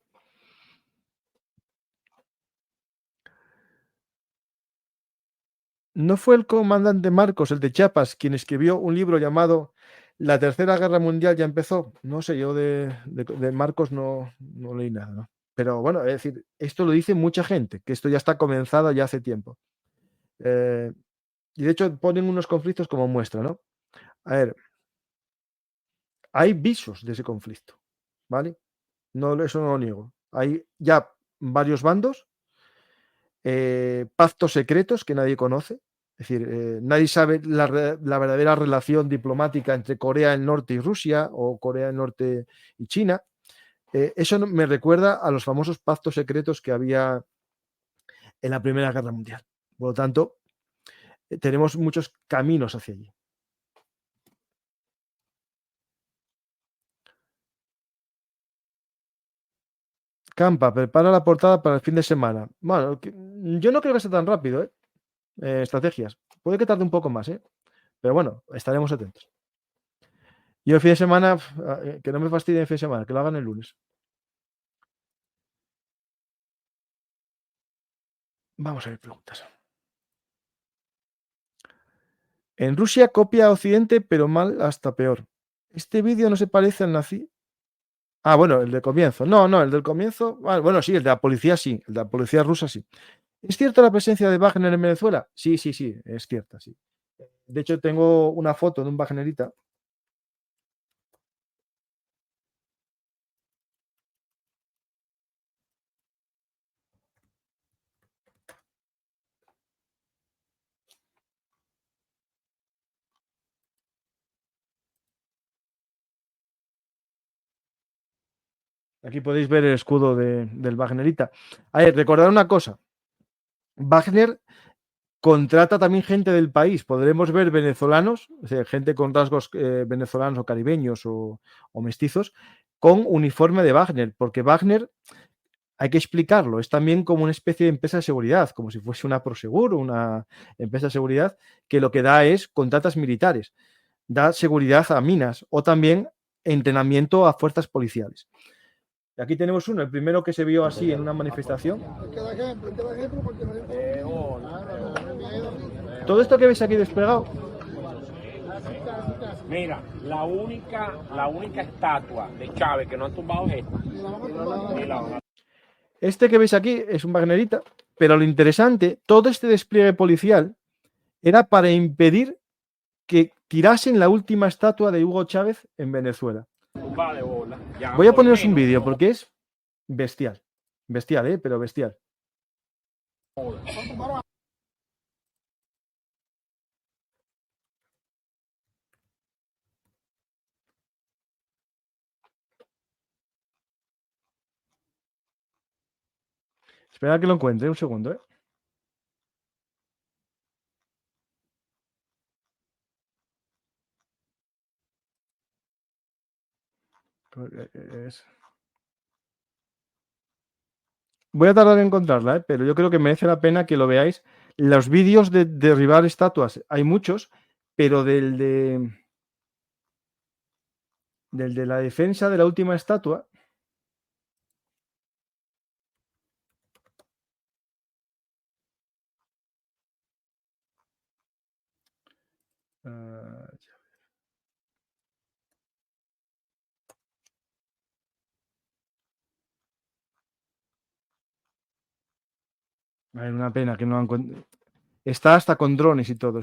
¿No fue el comandante Marcos, el de Chiapas, quien escribió un libro llamado La Tercera Guerra Mundial ya empezó? No sé, yo de Marcos no leí nada, ¿no? Pero bueno, es decir, esto lo dice mucha gente, que esto ya está comenzado ya hace tiempo. Y de hecho ponen unos conflictos como muestra, ¿no? A ver, hay visos de ese conflicto, ¿vale? No, eso no lo niego. Hay ya varios bandos, pactos secretos que nadie conoce. Es decir, nadie sabe la verdadera relación diplomática entre Corea del Norte y Rusia o Corea del Norte y China. Eso me recuerda a los famosos pactos secretos que había en la Primera Guerra Mundial. Por lo tanto, tenemos muchos caminos hacia allí. Campa, prepara la portada para el fin de semana. Bueno, yo no creo que sea tan rápido, ¿eh? Estrategias. Puede que tarde un poco más, ¿eh? Pero bueno, estaremos atentos. Y el fin de semana, que no me fastidie el fin de semana, que lo hagan el lunes. Vamos a ver preguntas. En Rusia copia a Occidente, pero mal hasta peor. Este vídeo no se parece al nazi. Ah, bueno, el del comienzo. No, el del comienzo. Bueno, sí, el de la policía sí. El de la policía rusa sí. ¿Es cierta la presencia de Wagner en Venezuela? Sí, es cierta, sí. De hecho, tengo una foto de un Wagnerita. Aquí podéis ver el escudo del Wagnerita. A ver, recordad una cosa. Wagner contrata también gente del país. Podremos ver venezolanos, o sea, gente con rasgos venezolanos o caribeños o mestizos, con uniforme de Wagner, porque Wagner, hay que explicarlo, es también como una especie de empresa de seguridad, como si fuese una Prosegur o una empresa de seguridad, que lo que da es contratas militares, da seguridad a minas o también entrenamiento a fuerzas policiales. Aquí tenemos uno, el primero que se vio así en una manifestación. Todo esto que veis aquí desplegado. Mira, la única estatua de Chávez que no han tumbado es esta. Este que veis aquí es un Wagnerita, pero lo interesante, todo este despliegue policial era para impedir que tirasen la última estatua de Hugo Chávez en Venezuela. Voy a poneros un vídeo porque es bestial. Bestial, pero bestial. Espera que lo encuentre, un segundo, Voy a tardar en encontrarla, pero yo creo que merece la pena que lo veáis. Los vídeos de derribar estatuas, hay muchos, pero del de la defensa de la última estatua. Hay una pena que no la encuentre. Está hasta con drones y todo.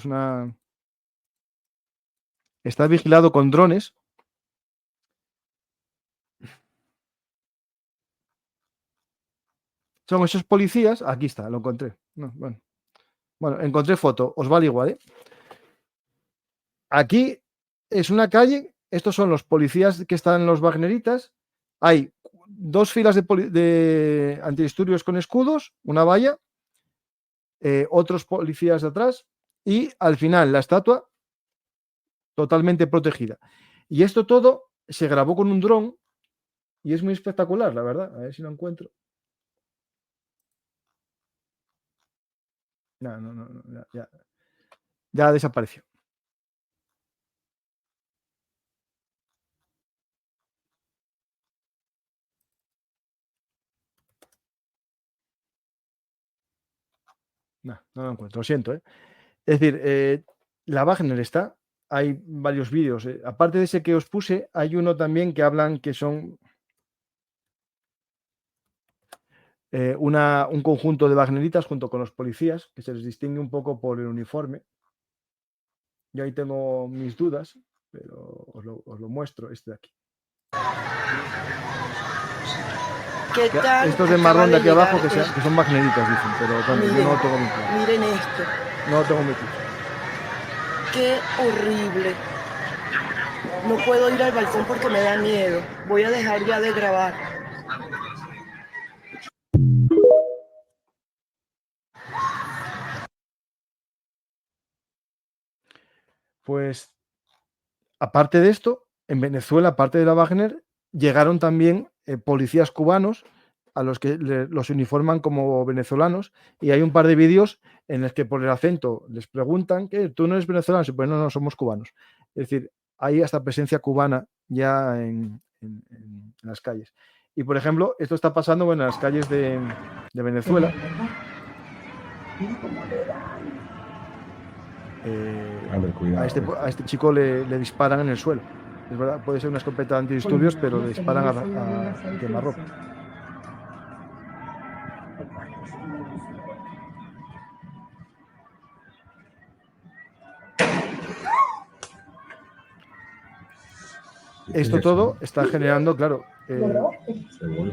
Está vigilado con drones. Son esos policías. Aquí está, lo encontré. No, bueno, encontré foto. Os vale igual, ¿eh? Aquí es una calle. Estos son los policías que están en los Wagneritas. Hay 2 filas de antidisturbios con escudos, una valla, otros policías de atrás y al final la estatua totalmente protegida. Y esto todo se grabó con un dron y es muy espectacular, la verdad. A ver si lo encuentro. No, ya desapareció. No lo encuentro, lo siento, ¿eh? Es decir, la Wagner está, hay varios vídeos. Aparte de ese que os puse, hay uno también que hablan que son un conjunto de wagneritas junto con los policías, que se les distingue un poco por el uniforme. Yo ahí tengo mis dudas, pero os lo muestro, este de aquí. ¿Qué tal? Estos de marrón de aquí abajo que son wagneritas, dicen, pero también yo no lo tengo muy claro. Miren esto. No lo tengo muy claro. Qué horrible. No puedo ir al balcón porque me da miedo. Voy a dejar ya de grabar. Pues, aparte de esto, en Venezuela, aparte de la Wagner, llegaron también policías cubanos a los que los uniforman como venezolanos y hay un par de vídeos en los que por el acento les preguntan que tú no eres venezolano, pues no, somos cubanos. Es decir, hay hasta presencia cubana ya en las calles. Y por ejemplo, esto está pasando en las calles de Venezuela. A este chico le disparan en el suelo. Es verdad, puede ser una escopeta antidisturbios, pero le disparan a quemarropa. Esto todo está generando, claro,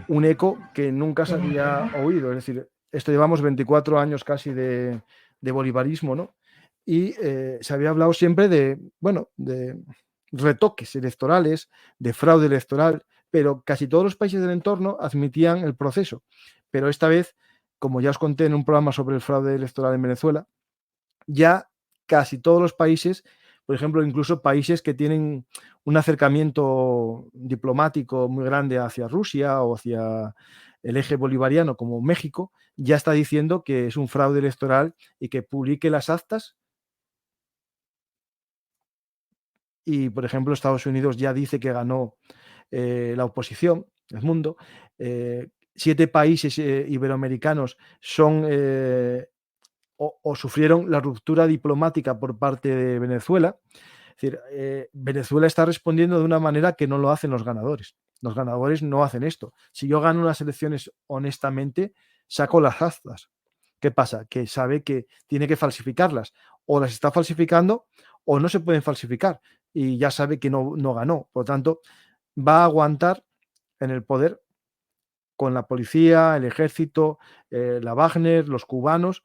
un eco que nunca se había oído. Es decir, esto llevamos 24 años casi de bolivarismo, ¿no? Y se había hablado siempre de retoques electorales, de fraude electoral, pero casi todos los países del entorno admitían el proceso. Pero esta vez, como ya os conté en un programa sobre el fraude electoral en Venezuela, ya casi todos los países, por ejemplo, incluso países que tienen un acercamiento diplomático muy grande hacia Rusia o hacia el eje bolivariano como México, ya está diciendo que es un fraude electoral y que publique las actas. Y, por ejemplo, Estados Unidos ya dice que ganó la oposición, el mundo. 7 países iberoamericanos son o sufrieron la ruptura diplomática por parte de Venezuela. Es decir, Venezuela está respondiendo de una manera que no lo hacen los ganadores. Los ganadores no hacen esto. Si yo gano unas elecciones honestamente, saco las actas. ¿Qué pasa? Que sabe que tiene que falsificarlas. O las está falsificando o no se pueden falsificar. Y ya sabe que no ganó. Por lo tanto, va a aguantar en el poder con la policía, el ejército, la Wagner, los cubanos,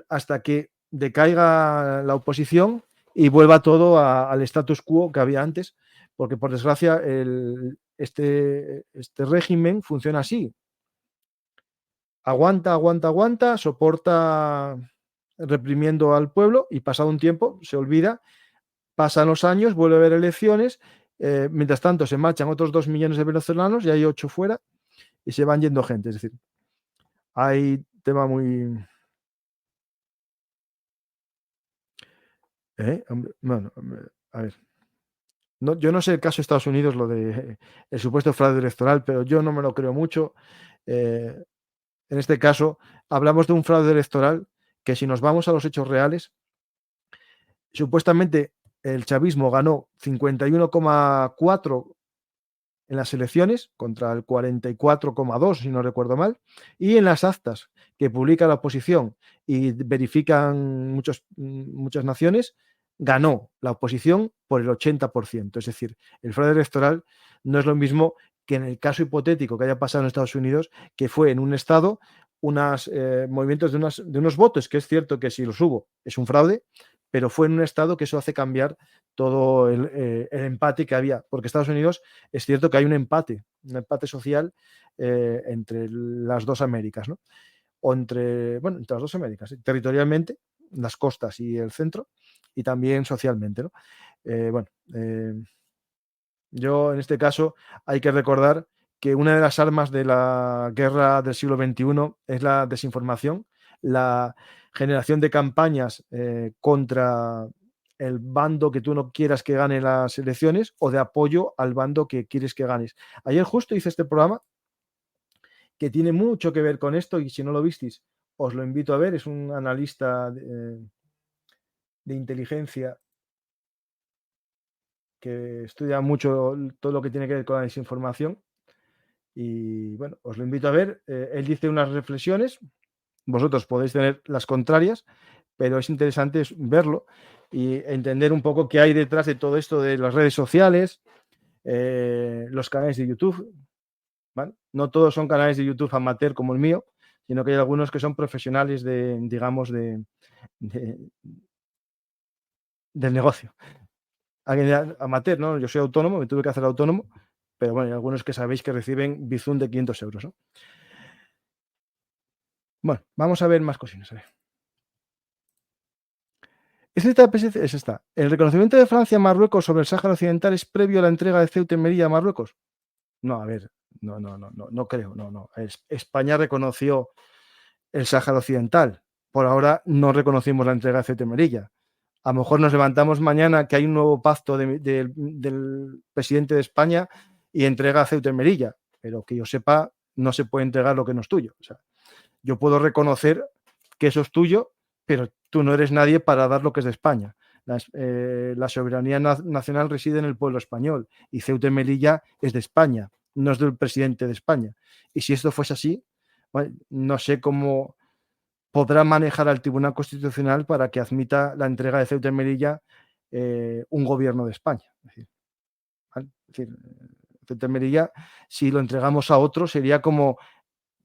hasta que decaiga la oposición y vuelva todo al status quo que había antes, porque por desgracia este régimen funciona así. Aguanta, soporta reprimiendo al pueblo y pasado un tiempo se olvida, pasan los años, vuelve a haber elecciones, mientras tanto se marchan otros 2 millones de venezolanos y hay 8 fuera y se van yendo gente. Es decir, hay tema muy... Bueno, a ver. Yo no sé el caso de Estados Unidos, lo de el supuesto fraude electoral, pero yo no me lo creo mucho. En este caso, hablamos de un fraude electoral que si nos vamos a los hechos reales, supuestamente el chavismo ganó 51,4 en las elecciones, contra el 44,2, si no recuerdo mal, y en las actas que publica la oposición y verifican muchas naciones, ganó la oposición por el 80%. Es decir, el fraude electoral no es lo mismo que en el caso hipotético que haya pasado en Estados Unidos, que fue en un estado unos movimientos de unos votos, que es cierto que si los hubo es un fraude, pero fue en un estado que eso hace cambiar todo el empate que había, porque Estados Unidos es cierto que hay un empate social entre las dos Américas, ¿no? O entre las dos Américas, territorialmente, las costas y el centro, y también socialmente, ¿no? Yo en este caso hay que recordar que una de las armas de la guerra del siglo XXI es la desinformación, la generación de campañas contra el bando que tú no quieras que gane las elecciones o de apoyo al bando que quieres que ganes. Ayer justo hice este programa que tiene mucho que ver con esto y si no lo visteis, os lo invito a ver. Es un analista de inteligencia que estudia mucho todo lo que tiene que ver con la desinformación y bueno, os lo invito a ver. Él dice unas reflexiones, vosotros podéis tener las contrarias, pero es interesante verlo y entender un poco qué hay detrás de todo esto de las redes sociales, los canales de YouTube, ¿vale? No todos son canales de YouTube amateur como el mío, sino que hay algunos que son profesionales del negocio. Alguien amateur, ¿no? Yo soy autónomo, me tuve que hacer autónomo, pero bueno, hay algunos que sabéis que reciben Bizum de 500 euros, ¿no? Bueno, vamos a ver más cositas. A ver. Es esta. ¿El reconocimiento de Francia a Marruecos sobre el Sáhara Occidental es previo a la entrega de Ceuta y Melilla a Marruecos? No, a ver, no creo, no. España reconoció el Sáhara Occidental. Por ahora no reconocimos la entrega de Ceuta y Melilla. A lo mejor nos levantamos mañana que hay un nuevo pacto del presidente de España y entrega a Ceuta y Melilla, pero que yo sepa, no se puede entregar lo que no es tuyo. O sea, yo puedo reconocer que eso es tuyo, pero tú no eres nadie para dar lo que es de España. La soberanía nacional reside en el pueblo español y Ceuta y Melilla es de España, no es del presidente de España. Y si esto fuese así, bueno, no sé cómo podrá manejar al Tribunal Constitucional para que admita la entrega de Ceuta y Melilla un gobierno de España. ¿Vale? Es decir, Ceuta y Melilla, si lo entregamos a otro, sería como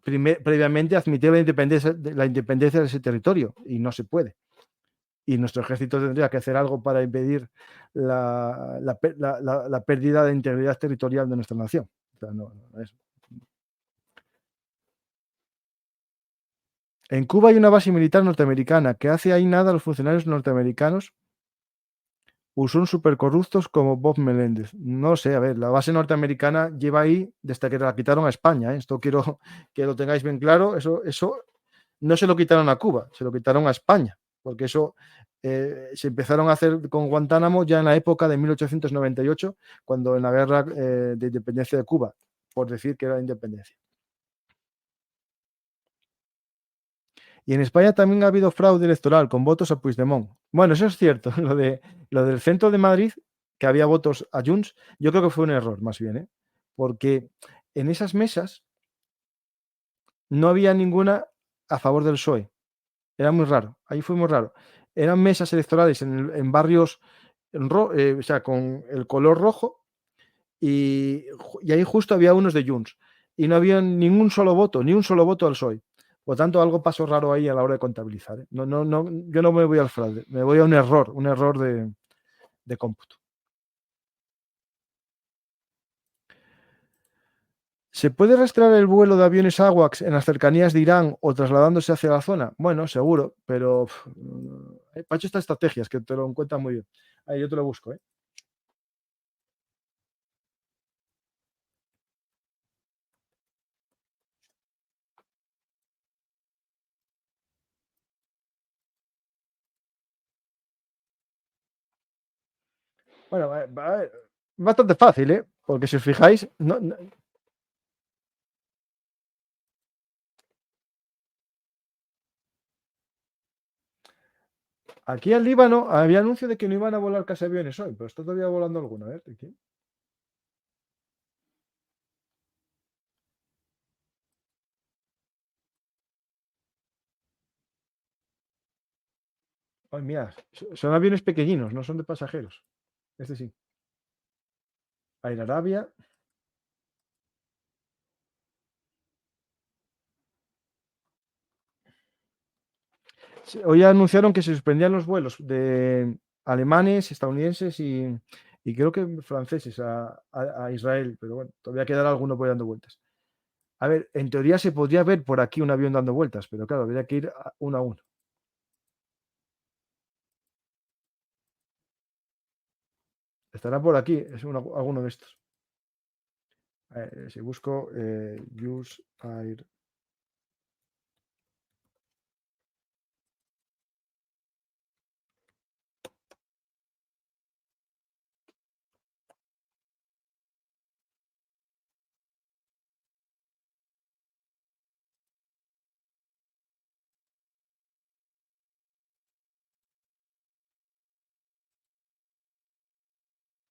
previamente admitir la independencia de ese territorio, y no se puede. Y nuestro ejército tendría que hacer algo para impedir la pérdida de integridad territorial de nuestra nación. O sea, no es. En Cuba hay una base militar norteamericana que hace ahí nada a los funcionarios norteamericanos son supercorruptos como Bob Meléndez. No sé, a ver, la base norteamericana lleva ahí desde que la quitaron a España. Esto quiero que lo tengáis bien claro. Eso no se lo quitaron a Cuba, se lo quitaron a España, porque eso se empezaron a hacer con Guantánamo ya en la época de 1898, cuando en la guerra de independencia de Cuba, por decir que era independencia. Y en España también ha habido fraude electoral con votos a Puigdemont. Bueno, eso es cierto. Lo del centro de Madrid, que había votos a Junts, yo creo que fue un error, más bien, ¿eh? Porque en esas mesas no había ninguna a favor del PSOE. Era muy raro. Ahí fue muy raro. Eran mesas electorales en barrios, o sea, con el color rojo, y ahí justo había unos de Junts. Y no había ni un solo voto al PSOE. Por tanto, algo pasó raro ahí a la hora de contabilizar, ¿eh? Yo no me voy al fraude, me voy a un error de cómputo. ¿Se puede rastrear el vuelo de aviones AWACS en las cercanías de Irán o trasladándose hacia la zona? Bueno, seguro, pero he hecho estas estrategias que te lo encuentran muy bien. Ahí yo te lo busco, ¿eh? Bueno, bastante fácil, ¿eh? Porque si os fijáis, aquí en Líbano había anuncio de que no iban a volar casi aviones hoy, pero está todavía volando alguno, ¿eh? Ay, mira, son aviones pequeñinos, no son de pasajeros. Este sí. Air Arabia. Hoy anunciaron que se suspendían los vuelos de alemanes, estadounidenses y creo que franceses a Israel, pero bueno, todavía quedará alguno por ahí dando vueltas. A ver, en teoría se podría ver por aquí un avión dando vueltas, pero claro, habría que ir uno a uno. Estará por aquí, es alguno de estos. Si busco Use Air.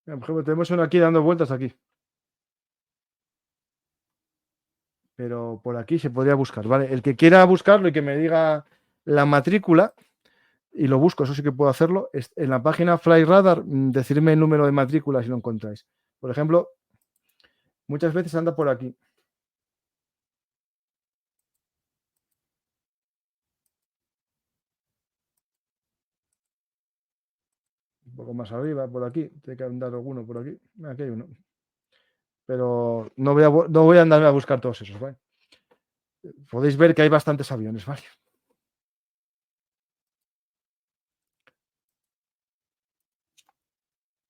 Mira, por ejemplo, tenemos uno aquí dando vueltas aquí. Pero por aquí se podría buscar, ¿vale? El que quiera buscarlo y que me diga la matrícula, y lo busco, eso sí que puedo hacerlo, en la página Flyradar, decirme el número de matrícula si lo encontráis. Por ejemplo, muchas veces anda por aquí. Un poco más arriba, por aquí. Tiene que andar alguno por aquí. Aquí hay uno. Pero no voy a andarme a buscar todos esos, ¿vale? Podéis ver que hay bastantes aviones, ¿vale?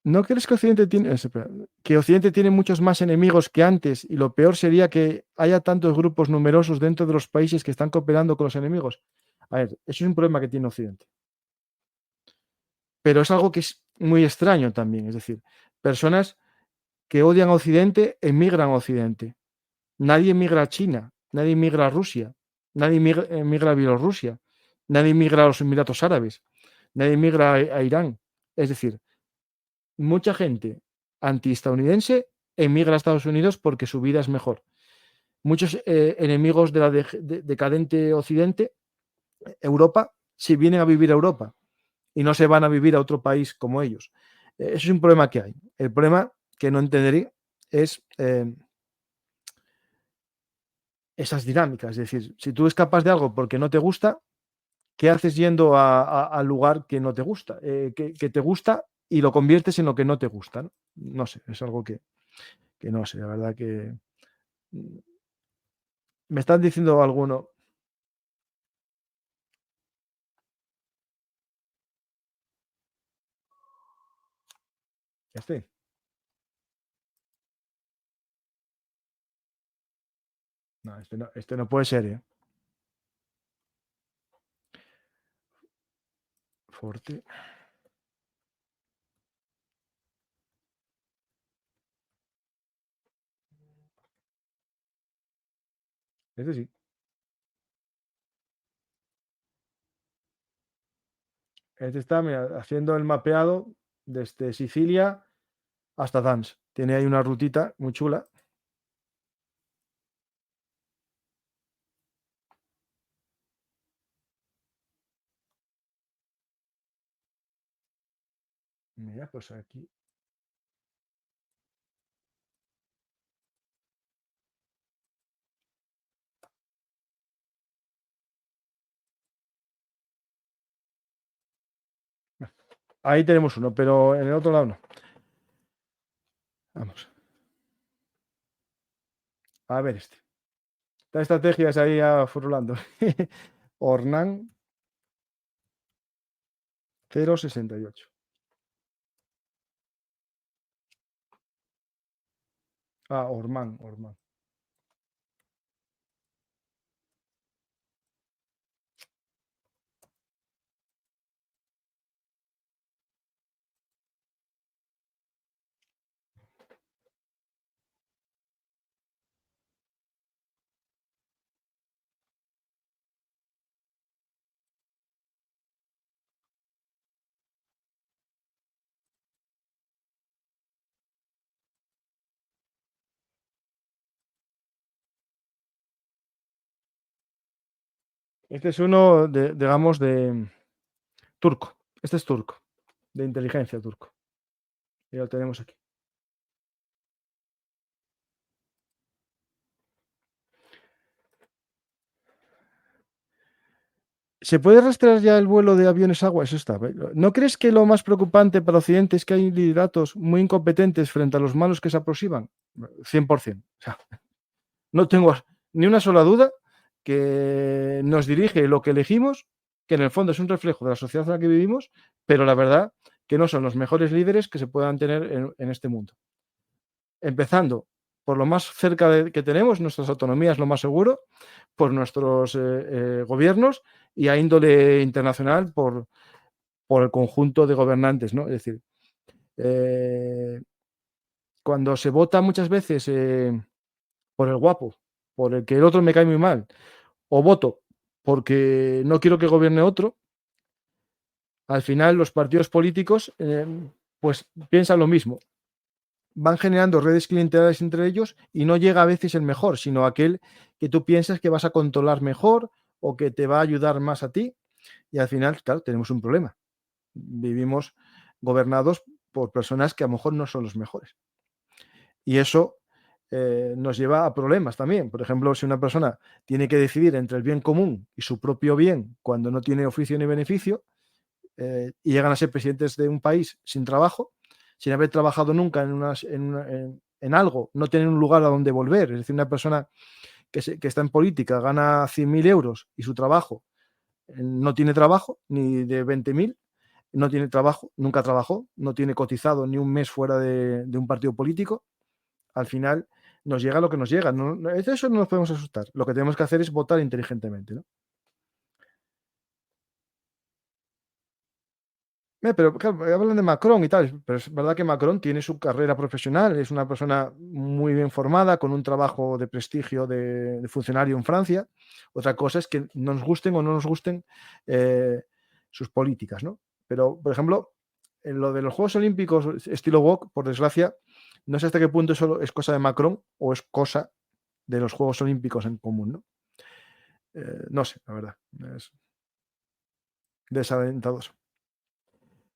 ¿No crees que Occidente tiene, espera, que Occidente tiene muchos más enemigos que antes y lo peor sería que haya tantos grupos numerosos dentro de los países que están cooperando con los enemigos? A ver, eso es un problema que tiene Occidente. Pero es algo que es muy extraño también. Es decir, personas que odian a Occidente emigran a Occidente. Nadie migra a China, nadie migra a Rusia, nadie migra a Bielorrusia, nadie migra a los Emiratos Árabes, nadie migra a Irán. Es decir, mucha gente antiestadounidense emigra a Estados Unidos porque su vida es mejor. Muchos enemigos de la decadente Occidente, Europa, si vienen a vivir a Europa y no se van a vivir a otro país como ellos. Eso es un problema que hay. El problema que no entendería es esas dinámicas. Es decir, si tú escapas de algo porque no te gusta, ¿qué haces yendo al lugar que no te gusta? Que te gusta y lo conviertes en lo que no te gusta. No, no sé, es algo que no sé, la verdad que me están diciendo alguno. Este. No, este no puede ser, ¿eh? Forte. Este sí. Este está mira, haciendo el mapeado desde Sicilia hasta Dansk. Tiene ahí una rutita muy chula. Mira, pues aquí. Ahí tenemos uno, pero en el otro lado no. Vamos. A ver este. Esta estrategia es ahí furulando. Ornan 068. Ah, Orman. Este es uno, digamos, de turco. Este es turco, de inteligencia turco. Y lo tenemos aquí. ¿Se puede rastrear ya el vuelo de aviones agua? Eso está. ¿No crees que lo más preocupante para Occidente es que hay lideratos muy incompetentes frente a los malos que se aproximan? 100%. O sea, no tengo ni una sola duda que nos dirige lo que elegimos, que en el fondo es un reflejo de la sociedad en la que vivimos, pero la verdad que no son los mejores líderes que se puedan tener en este mundo. Empezando por lo más cerca que tenemos, nuestras autonomías, lo más seguro, por nuestros gobiernos y a índole internacional por el conjunto de gobernantes, ¿no? Es decir, cuando se vota muchas veces por el guapo, por el que el otro me cae muy mal, o voto porque no quiero que gobierne otro, al final los partidos políticos pues piensan lo mismo. Van generando redes clientelares entre ellos y no llega a veces el mejor, sino aquel que tú piensas que vas a controlar mejor o que te va a ayudar más a ti. Y al final, claro, tenemos un problema. Vivimos gobernados por personas que a lo mejor no son los mejores. Y eso nos lleva a problemas también. Por ejemplo, si una persona tiene que decidir entre el bien común y su propio bien cuando no tiene oficio ni beneficio, y llegan a ser presidentes de un país sin trabajo, sin haber trabajado nunca en algo, no tienen un lugar a donde volver. Es decir, una persona que está en política gana 100.000 euros y su trabajo no tiene trabajo, ni de 20.000, no tiene trabajo, nunca trabajó, no tiene cotizado ni un mes fuera de un partido político, al final nos llega lo que nos llega. Eso no nos podemos asustar. Lo que tenemos que hacer es votar inteligentemente, ¿no? Pero claro, hablan de Macron y tal, pero es verdad que Macron tiene su carrera profesional, es una persona muy bien formada, con un trabajo de prestigio de funcionario en Francia. Otra cosa es que nos gusten o no nos gusten sus políticas, ¿no? Pero, por ejemplo, en lo de los Juegos Olímpicos estilo WOC, por desgracia, no sé hasta qué punto eso es cosa de Macron o es cosa de los Juegos Olímpicos en común, ¿no? No sé, la verdad, es desalentador.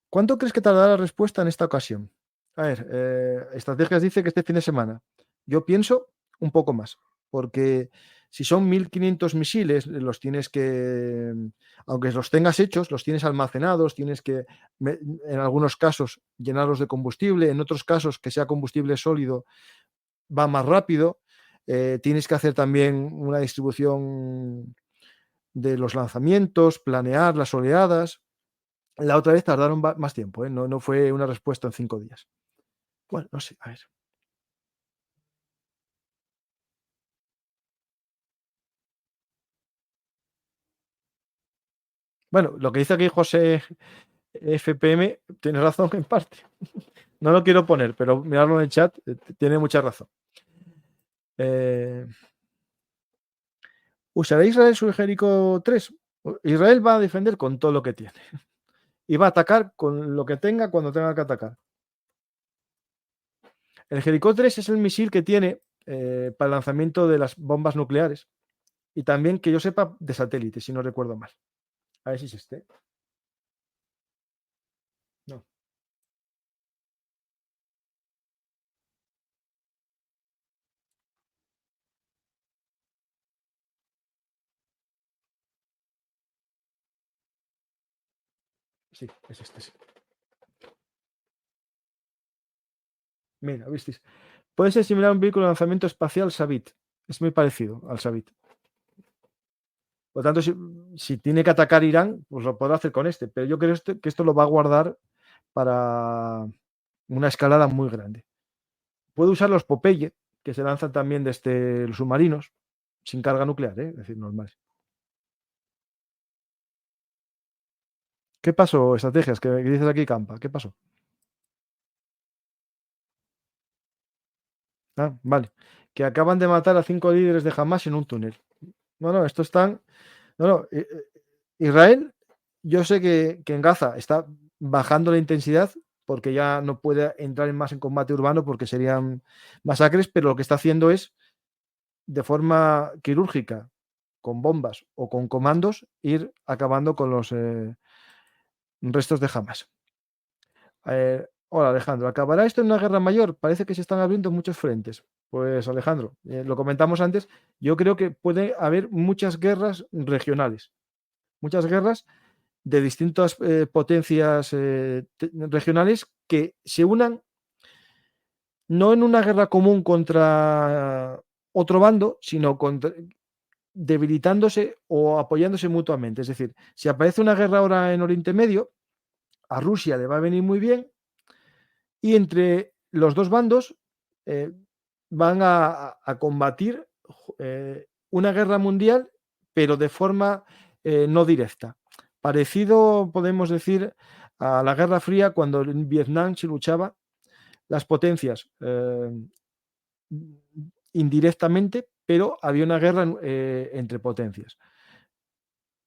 ¿Cuánto crees que tardará la respuesta en esta ocasión? A ver, Estrategias dice que este fin de semana. Yo pienso un poco más, porque si son 1.500 misiles, los tienes que, aunque los tengas hechos, los tienes almacenados, tienes que, en algunos casos, llenarlos de combustible, en otros casos, que sea combustible sólido, va más rápido. Tienes que hacer también una distribución de los lanzamientos, planear las oleadas. La otra vez tardaron más tiempo, ¿eh? No fue una respuesta en 5 días. Bueno, no sé, a ver. Bueno, lo que dice aquí José FPM tiene razón en parte. No lo quiero poner, pero mirarlo en el chat, tiene mucha razón. ¿Usará Israel su Jericó 3? Israel va a defender con todo lo que tiene. Y va a atacar con lo que tenga cuando tenga que atacar. El Jericó 3 es el misil que tiene para el lanzamiento de las bombas nucleares. Y también, que yo sepa, de satélite, si no recuerdo mal. A ver si es este. No. Sí, es este, sí. Mira, ¿visteis? Puede ser similar a un vehículo de lanzamiento espacial Sabit. Es muy parecido al Sabit. Por lo tanto, si tiene que atacar Irán, pues lo podrá hacer con este. Pero yo creo que esto lo va a guardar para una escalada muy grande. Puede usar los Popeye, que se lanzan también desde los submarinos, sin carga nuclear, es decir, normal. ¿Qué pasó, Estrategias? ¿Qué dices aquí, Campa? ¿Qué pasó? Ah, vale. Que acaban de matar a 5 líderes de Hamas en un túnel. No, esto están. No. Israel, yo sé que en Gaza está bajando la intensidad porque ya no puede entrar más en combate urbano porque serían masacres, pero lo que está haciendo es, de forma quirúrgica, con bombas o con comandos, ir acabando con los restos de Hamas. Hola Alejandro, ¿acabará esto en una guerra mayor? Parece que se están abriendo muchos frentes. Pues Alejandro, lo comentamos antes, yo creo que puede haber muchas guerras regionales, muchas guerras de distintas potencias regionales que se unan no en una guerra común contra otro bando, sino debilitándose o apoyándose mutuamente. Es decir, si aparece una guerra ahora en Oriente Medio, a Rusia le va a venir muy bien y entre los dos bandos eh, van a combatir una guerra mundial, pero de forma no directa. Parecido, podemos decir, a la Guerra Fría, cuando en Vietnam se luchaba las potencias indirectamente, pero había una guerra entre potencias.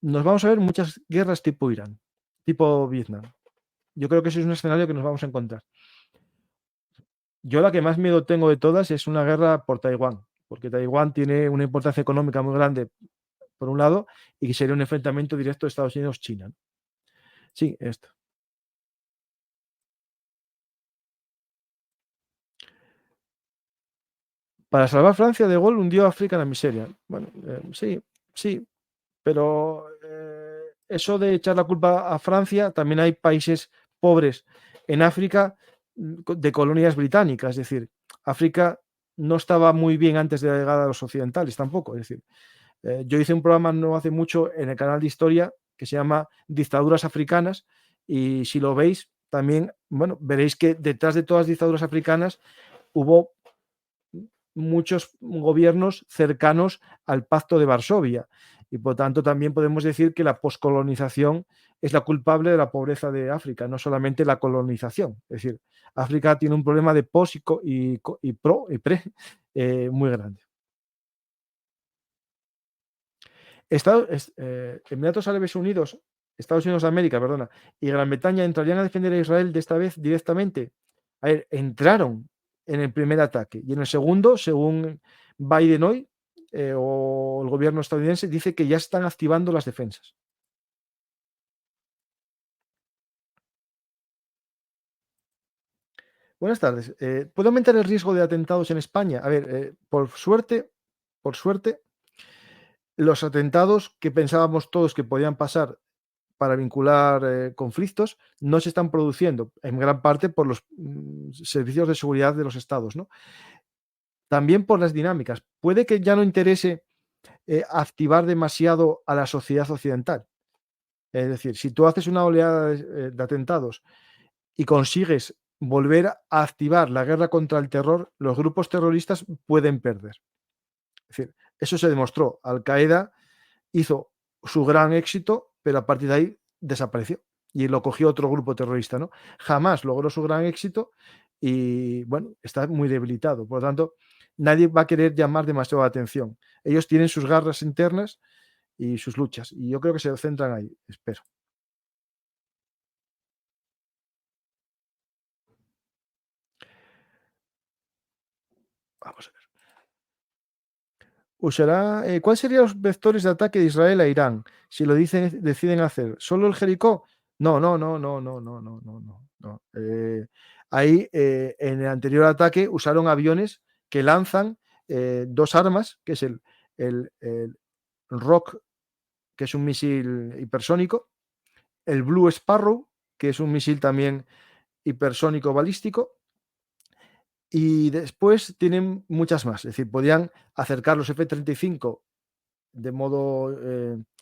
Nos vamos a ver muchas guerras tipo Irán, tipo Vietnam. Yo creo que ese es un escenario que nos vamos a encontrar. Yo la que más miedo tengo de todas es una guerra por Taiwán, porque Taiwán tiene una importancia económica muy grande, por un lado, y que sería un enfrentamiento directo de Estados Unidos-China. Sí, esto. Para salvar Francia, De Gaulle hundió a África en la miseria. Bueno, sí, sí, pero eso de echar la culpa a Francia, también hay países pobres en África de colonias británicas, es decir, África no estaba muy bien antes de la llegada de los occidentales tampoco, es decir, yo hice un programa no hace mucho en el canal de historia que se llama Dictaduras Africanas y si lo veis también, bueno, veréis que detrás de todas las dictaduras africanas hubo muchos gobiernos cercanos al Pacto de Varsovia y por tanto también podemos decir que la poscolonización es la culpable de la pobreza de África, no solamente la colonización. Es decir, África tiene un problema de pos y pro y pre muy grande. Emiratos Árabes Unidos, Estados Unidos de América, perdona, y Gran Bretaña entrarían a defender a Israel de esta vez directamente. A ver, entraron en el primer ataque y en el segundo, según Biden hoy, o el gobierno estadounidense, dice que ya están activando las defensas. Buenas tardes. ¿Puede aumentar el riesgo de atentados en España? A ver, por suerte, los atentados que pensábamos todos que podían pasar para vincular conflictos no se están produciendo, en gran parte por los servicios de seguridad de los estados, ¿no? También por las dinámicas. Puede que ya no interese activar demasiado a la sociedad occidental. Es decir, si tú haces una oleada de atentados y consigues volver a activar la guerra contra el terror, los grupos terroristas pueden perder. Es decir, eso se demostró. Al-Qaeda hizo su gran éxito, pero a partir de ahí desapareció y lo cogió otro grupo terrorista, ¿no? Jamás logró su gran éxito y, bueno, está muy debilitado. Por lo tanto, nadie va a querer llamar demasiado la atención. Ellos tienen sus garras internas y sus luchas y yo creo que se centran ahí, espero. Vamos a ver. ¿Cuáles serían los vectores de ataque de Israel a Irán si lo deciden hacer? ¿Solo el Jericó? No, no, no, no, no, no, no, no, no. Ahí en el anterior ataque usaron aviones que lanzan dos armas, que es el Rock, que es un misil hipersónico, el Blue Sparrow, que es un misil también hipersónico balístico, y después tienen muchas más. Es decir, podían acercar los F-35 de modo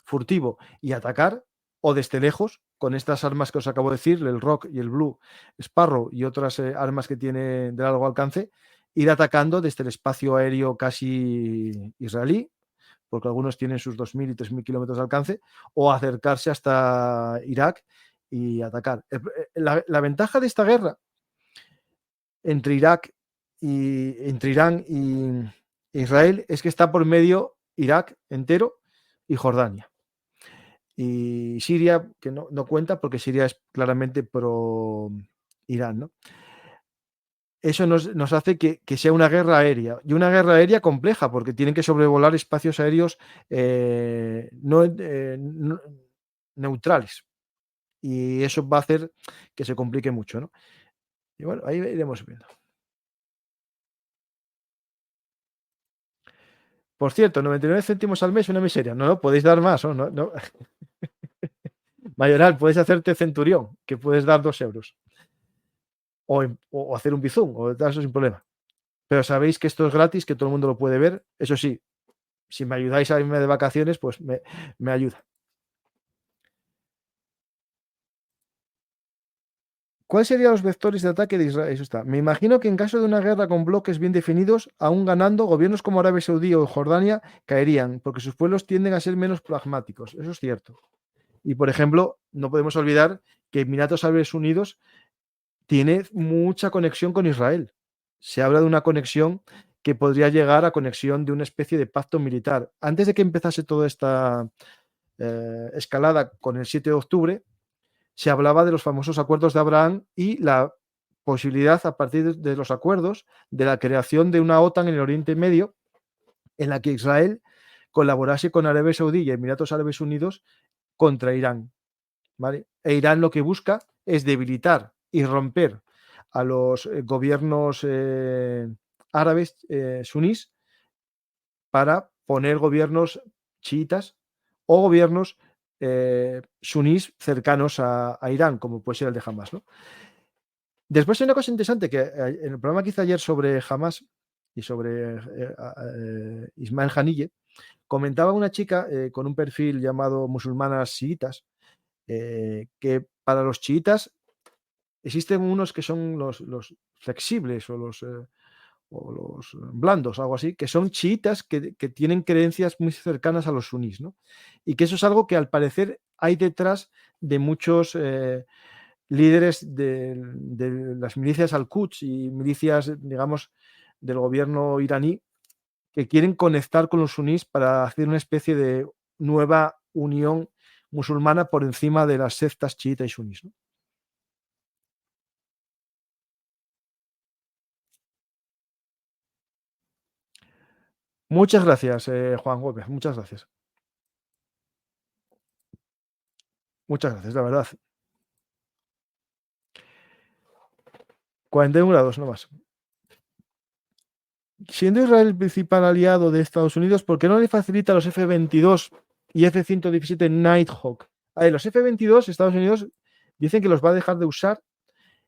furtivo y atacar, o desde lejos, con estas armas que os acabo de decir, el Rock y el Blue Sparrow y otras armas que tiene de largo alcance, ir atacando desde el espacio aéreo casi israelí, porque algunos tienen sus 2.000 y 3.000 kilómetros de alcance, o acercarse hasta Irak y atacar. La ventaja de esta guerra entre Irán y Israel es que está por medio Irak entero y Jordania. Y Siria, que no cuenta porque Siria es claramente pro Irán, ¿no? Eso nos hace que sea una guerra aérea, y una guerra aérea compleja, porque tienen que sobrevolar espacios aéreos neutrales. Y eso va a hacer que se complique mucho, ¿no? Y bueno, ahí iremos viendo. Por cierto, 99 céntimos al mes, una miseria. No, podéis dar más, ¿no? No. Mayoral, puedes hacerte centurión, que puedes dar 2 euros. O hacer un bizum, o tal, eso sin problema. Pero sabéis que esto es gratis, que todo el mundo lo puede ver. Eso sí, si me ayudáis a irme de vacaciones, pues me ayuda. ¿Cuáles serían los vectores de ataque de Israel? Eso está. Me imagino que en caso de una guerra con bloques bien definidos, aún ganando, gobiernos como Arabia Saudí o Jordania caerían, porque sus pueblos tienden a ser menos pragmáticos. Eso es cierto. Y, por ejemplo, no podemos olvidar que Emiratos Árabes Unidos tiene mucha conexión con Israel. Se habla de una conexión que podría llegar a conexión de una especie de pacto militar. Antes de que empezase toda esta escalada con el 7 de octubre, se hablaba de los famosos acuerdos de Abraham y la posibilidad, a partir de los acuerdos, de la creación de una OTAN en el Oriente Medio, en la que Israel colaborase con Arabia Saudí y Emiratos Árabes Unidos contra Irán. ¿Vale? E Irán lo que busca es debilitar y romper a los gobiernos árabes sunís para poner gobiernos chiitas o gobiernos sunís cercanos a Irán, como puede ser el de Hamas, ¿no? Después hay una cosa interesante que en el programa que hice ayer sobre Hamas y sobre Ismael Haniyeh, comentaba una chica con un perfil llamado Musulmanas Chiitas, que para los chiitas existen unos que son los flexibles o los blandos, algo así, que son chiitas que tienen creencias muy cercanas a los sunís, ¿no? Y que eso es algo que al parecer hay detrás de muchos líderes de las milicias al-Quds y milicias, digamos, del gobierno iraní, que quieren conectar con los sunís para hacer una especie de nueva unión musulmana por encima de las sectas chiita y sunís, ¿no? Muchas gracias, Juan Gómez, muchas gracias. Muchas gracias, la verdad. 41 grados, no más. Siendo Israel el principal aliado de Estados Unidos, ¿por qué no le facilita los F-22 y F-117 Nighthawk? A ver, los F-22, Estados Unidos dicen que los va a dejar de usar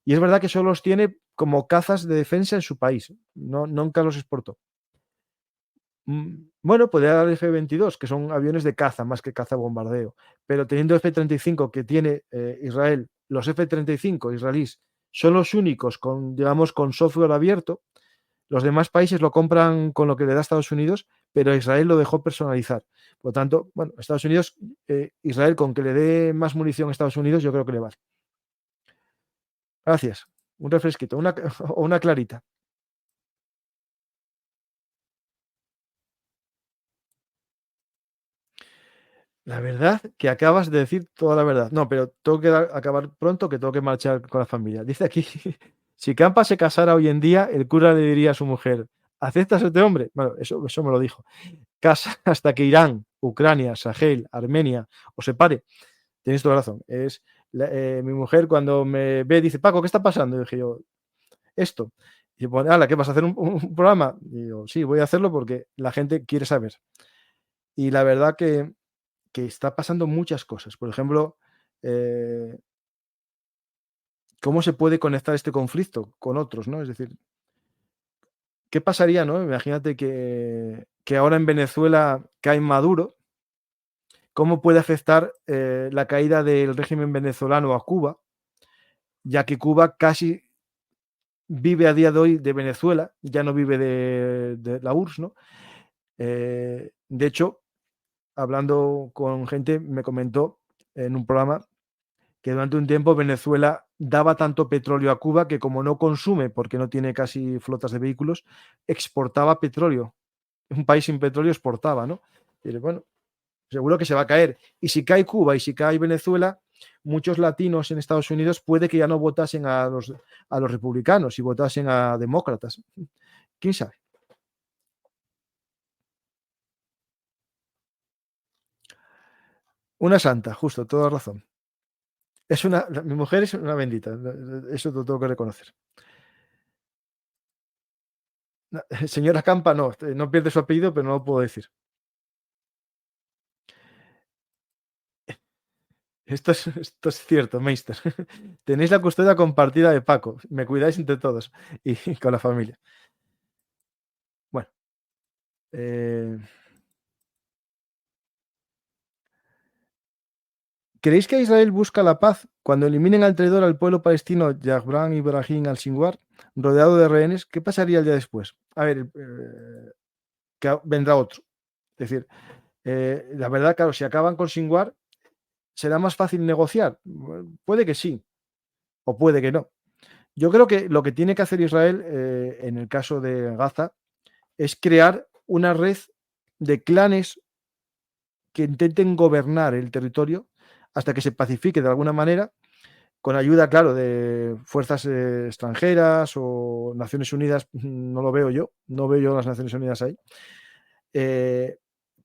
y es verdad que solo los tiene como cazas de defensa en su país. No, nunca los exportó. Bueno, podría dar F-22, que son aviones de caza más que caza bombardeo, pero teniendo F-35 que tiene Israel, los F-35 israelíes son los únicos con, digamos, con software abierto. Los demás países lo compran con lo que le da Estados Unidos, pero Israel lo dejó personalizar. Por lo tanto, bueno, Estados Unidos, Israel con que le dé más munición a Estados Unidos, yo creo que le vale. Gracias. Un refresquito, o una clarita. La verdad que acabas de decir toda la verdad. No, pero tengo que acabar pronto, que tengo que marchar con la familia. Dice aquí, si Campa se casara hoy en día, el cura le diría a su mujer, ¿aceptas a este hombre? Bueno, eso me lo dijo. Casa hasta que Irán, Ucrania, Sahel, Armenia os separe. Tienes toda razón. Mi mujer cuando me ve dice, Paco, ¿qué está pasando? Y dije yo, esto. Y pone, ¿qué vas a hacer un programa? Y yo, sí, voy a hacerlo porque la gente quiere saber. Y la verdad que está pasando muchas cosas. Por ejemplo, ¿cómo se puede conectar este conflicto con otros, ¿no? Es decir, ¿qué pasaría, no? Imagínate que ahora en Venezuela cae Maduro. ¿Cómo puede afectar la caída del régimen venezolano a Cuba? Ya que Cuba casi vive a día de hoy de Venezuela, ya no vive de la URSS, ¿no? De hecho, hablando con gente, me comentó en un programa que durante un tiempo Venezuela daba tanto petróleo a Cuba que como no consume, porque no tiene casi flotas de vehículos, exportaba petróleo. Un país sin petróleo exportaba, ¿no? Y bueno, seguro que se va a caer. Y si cae Cuba y si cae Venezuela, muchos latinos en Estados Unidos puede que ya no votasen a los republicanos y votasen a demócratas. ¿Quién sabe? Una santa, justo, toda razón. Mi mujer es una bendita, eso lo tengo que reconocer. Señora Campa, no pierde su apellido, pero no lo puedo decir. Esto es cierto, Meister. Tenéis la custodia compartida de Paco. Me cuidáis entre todos y con la familia. Bueno. ¿Creéis que Israel busca la paz cuando eliminen al traidor al pueblo palestino Yahran Ibrahim al-Sinwar, rodeado de rehenes? ¿Qué pasaría el día después? A ver, que vendrá otro. Es decir, la verdad, claro, si acaban con Sinwar, ¿será más fácil negociar? Puede que sí, o puede que no. Yo creo que lo que tiene que hacer Israel, en el caso de Gaza, es crear una red de clanes que intenten gobernar el territorio hasta que se pacifique de alguna manera, con ayuda, claro, de fuerzas extranjeras o Naciones Unidas. No lo veo yo, no veo yo las Naciones Unidas ahí.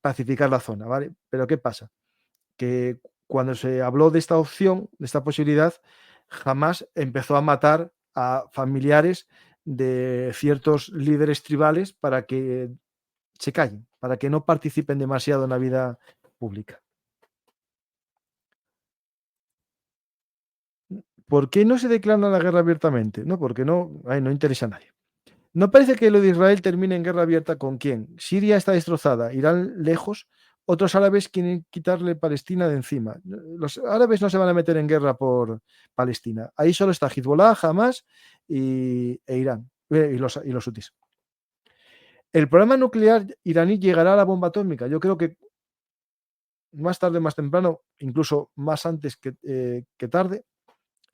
Pacificar la zona, ¿vale? Pero ¿qué pasa? Que cuando se habló de esta opción, de esta posibilidad, jamás empezó a matar a familiares de ciertos líderes tribales para que se callen, para que no participen demasiado en la vida pública. ¿Por qué no se declara la guerra abiertamente? No, porque no interesa a nadie. No parece que lo de Israel termine en guerra abierta con quién. Siria está destrozada, Irán lejos, otros árabes quieren quitarle Palestina de encima. Los árabes no se van a meter en guerra por Palestina. Ahí solo está Hezbollah, Hamas e Irán, y los hutis. El programa nuclear iraní llegará a la bomba atómica. Yo creo que más tarde, más temprano, incluso más antes que tarde,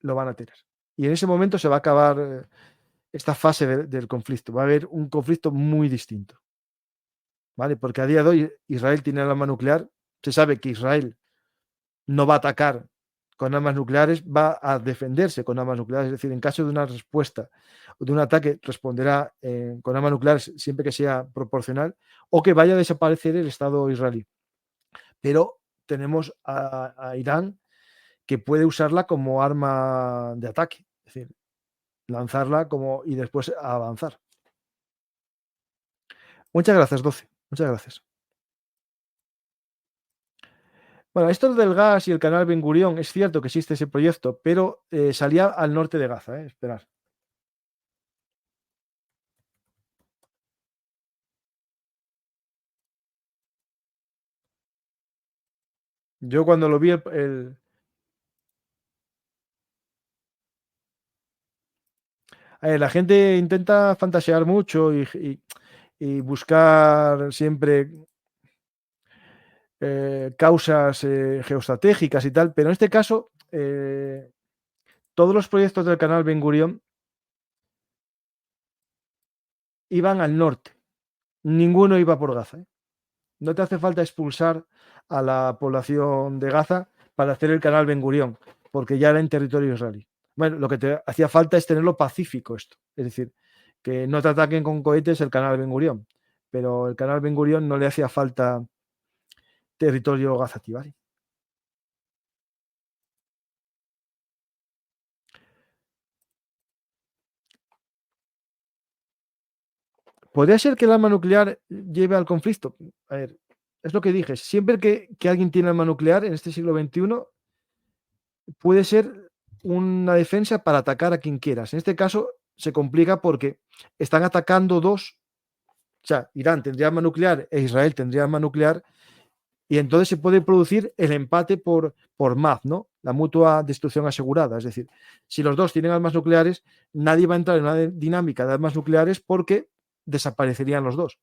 lo van a tener. Y en ese momento se va a acabar esta fase del conflicto. Va a haber un conflicto muy distinto. ¿Vale? Porque a día de hoy Israel tiene el arma nuclear. Se sabe que Israel no va a atacar con armas nucleares, va a defenderse con armas nucleares. Es decir, en caso de una respuesta o de un ataque, responderá con armas nucleares siempre que sea proporcional o que vaya a desaparecer el Estado israelí. Pero tenemos a Irán, que puede usarla como arma de ataque. Es decir, lanzarla y después avanzar. Muchas gracias, 12. Muchas gracias. Bueno, esto del gas y el canal Ben Gurión, es cierto que existe ese proyecto, pero salía al norte de Gaza. Esperar. Yo cuando lo vi, la gente intenta fantasear mucho y buscar siempre causas geoestratégicas y tal, pero en este caso, todos los proyectos del canal Ben Gurión iban al norte. Ninguno iba por Gaza. No te hace falta expulsar a la población de Gaza para hacer el canal Ben Gurión, porque ya era en territorio israelí. Bueno, lo que te hacía falta es tenerlo pacífico esto. Es decir, que no te ataquen con cohetes el canal Ben Gurión, pero el canal Ben Gurión no le hacía falta territorio gazatí, ¿vale? ¿Podría ser que el arma nuclear lleve al conflicto? A ver, es lo que dije. Siempre que alguien tiene arma nuclear en este siglo XXI, puede ser una defensa para atacar a quien quieras. En este caso se complica porque están atacando dos. O sea, Irán tendría arma nuclear e Israel tendría arma nuclear, y entonces se puede producir el empate por MAD, ¿no? La mutua destrucción asegurada. Es decir, si los dos tienen armas nucleares, nadie va a entrar en una dinámica de armas nucleares porque desaparecerían los dos.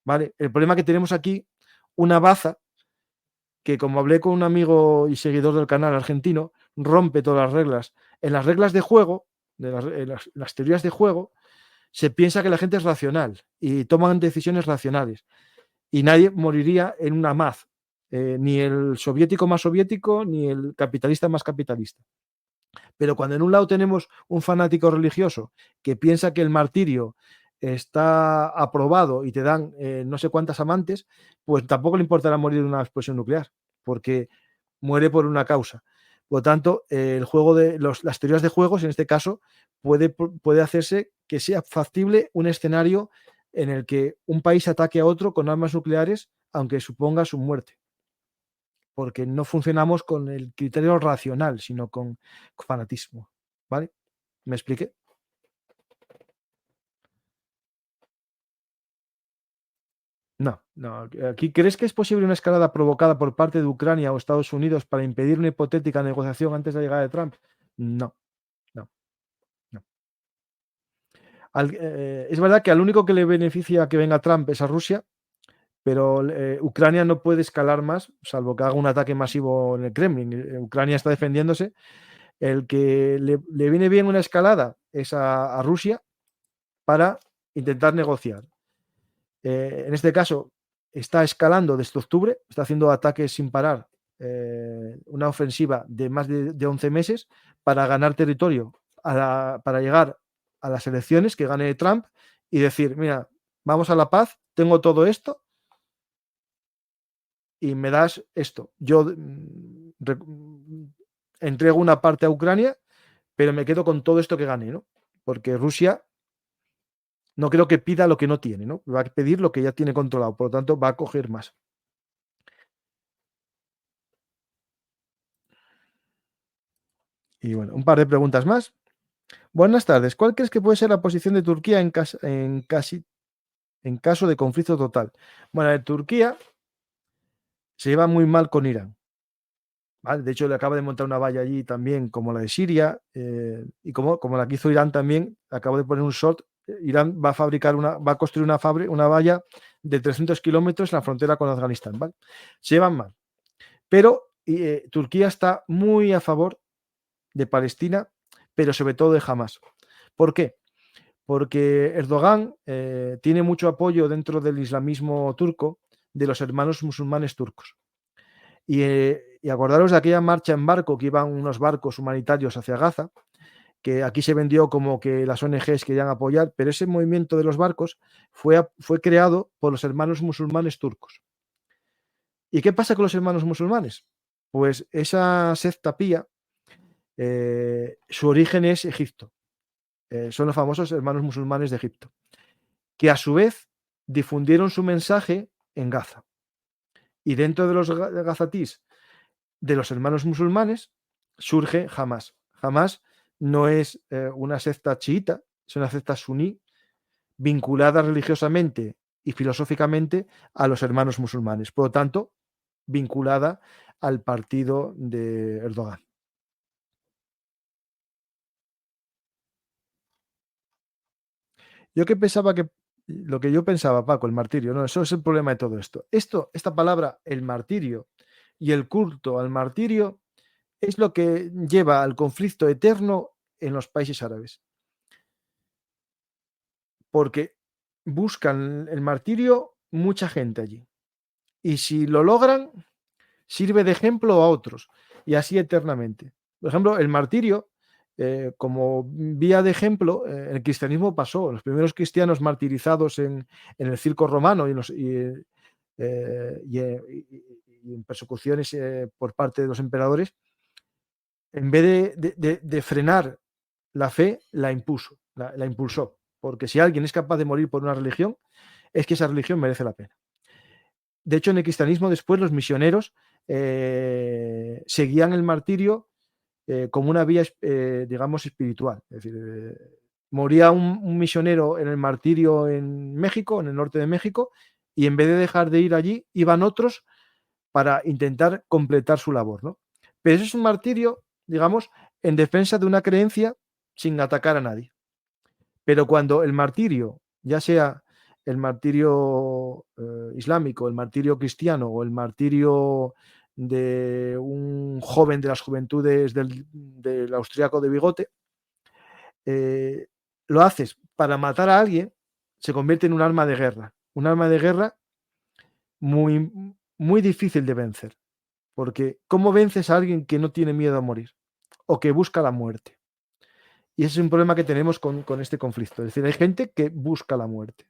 ¿Vale? El problema que tenemos aquí, una baza que, como hablé con un amigo y seguidor del canal argentino, rompe todas las reglas. En las reglas de juego, las teorías de juego, se piensa que la gente es racional y toman decisiones racionales. Y nadie moriría en una MAZ, ni el soviético más soviético, ni el capitalista más capitalista. Pero cuando en un lado tenemos un fanático religioso que piensa que el martirio está aprobado y te dan no sé cuántas amantes, pues tampoco le importará morir en una explosión nuclear, porque muere por una causa. Por lo tanto, el juego de las teorías de juegos, en este caso, puede hacerse que sea factible un escenario en el que un país ataque a otro con armas nucleares, aunque suponga su muerte. Porque no funcionamos con el criterio racional, sino con fanatismo. ¿Vale? ¿Me expliqué? No, no. Aquí, ¿crees que es posible una escalada provocada por parte de Ucrania o Estados Unidos para impedir una hipotética negociación antes de la llegada de Trump? No, no, no. Es verdad que al único que le beneficia que venga Trump es a Rusia, pero Ucrania no puede escalar más, salvo que haga un ataque masivo en el Kremlin. Ucrania está defendiéndose. El que le viene bien una escalada es a Rusia para intentar negociar. En este caso, está escalando desde octubre, está haciendo ataques sin parar, una ofensiva de más de 11 meses para ganar territorio, para llegar a las elecciones, que gane Trump y decir, mira, vamos a la paz, tengo todo esto y me das esto. Yo entrego una parte a Ucrania, pero me quedo con todo esto que gane, ¿no? Porque Rusia no creo que pida lo que no tiene, ¿no? Va a pedir lo que ya tiene controlado, por lo tanto va a coger más. Y bueno, un par de preguntas más. Buenas tardes. ¿Cuál crees que puede ser la posición de Turquía en caso de conflicto total? Bueno, Turquía se lleva muy mal con Irán. ¿Vale? De hecho, le acaba de montar una valla allí también, como la de Siria, y como la que hizo Irán también, acabo de poner un short. Irán va a construir una valla de 300 kilómetros en la frontera con Afganistán. ¿Vale? Se llevan mal. Pero Turquía está muy a favor de Palestina, pero sobre todo de Hamas. ¿Por qué? Porque Erdogan tiene mucho apoyo dentro del islamismo turco de los hermanos musulmanes turcos. Y acordaros de aquella marcha en barco que iban unos barcos humanitarios hacia Gaza, que aquí se vendió como que las ONGs querían apoyar, pero ese movimiento de los barcos fue creado por los hermanos musulmanes turcos. ¿Y qué pasa con los hermanos musulmanes? Pues esa secta pía, su origen es Egipto. Son los famosos hermanos musulmanes de Egipto, que a su vez difundieron su mensaje en Gaza. Y dentro de los gazatís, de los hermanos musulmanes, surge Hamas. Hamas no es una secta chiita, es una secta suní vinculada religiosamente y filosóficamente a los hermanos musulmanes. Por lo tanto, vinculada al partido de Erdogan. Yo que pensaba que lo que yo pensaba, Paco, el martirio, no, eso es el problema de todo esto. Esta palabra, el martirio y el culto al martirio, es lo que lleva al conflicto eterno en los países árabes. Porque buscan el martirio mucha gente allí. Y si lo logran, sirve de ejemplo a otros. Y así eternamente. Por ejemplo, el martirio, como vía de ejemplo, el cristianismo pasó. Los primeros cristianos martirizados en el circo romano y en persecuciones por parte de los emperadores, en vez de frenar la fe, la impulsó. Porque si alguien es capaz de morir por una religión, es que esa religión merece la pena. De hecho, en el cristianismo después los misioneros seguían el martirio como una vía, digamos, espiritual. Es decir, moría un misionero en el martirio en México, en el norte de México, y en vez de dejar de ir allí, iban otros para intentar completar su labor, ¿no? Pero eso es un martirio, digamos, en defensa de una creencia sin atacar a nadie. Pero cuando el martirio, ya sea el martirio islámico, el martirio cristiano o el martirio de un joven de las juventudes del austriaco de bigote, lo haces para matar a alguien, se convierte en un arma de guerra. Un arma de guerra muy, muy difícil de vencer. Porque ¿cómo vences a alguien que no tiene miedo a morir? O que busca la muerte. Y ese es un problema que tenemos con este conflicto. Es decir, hay gente que busca la muerte.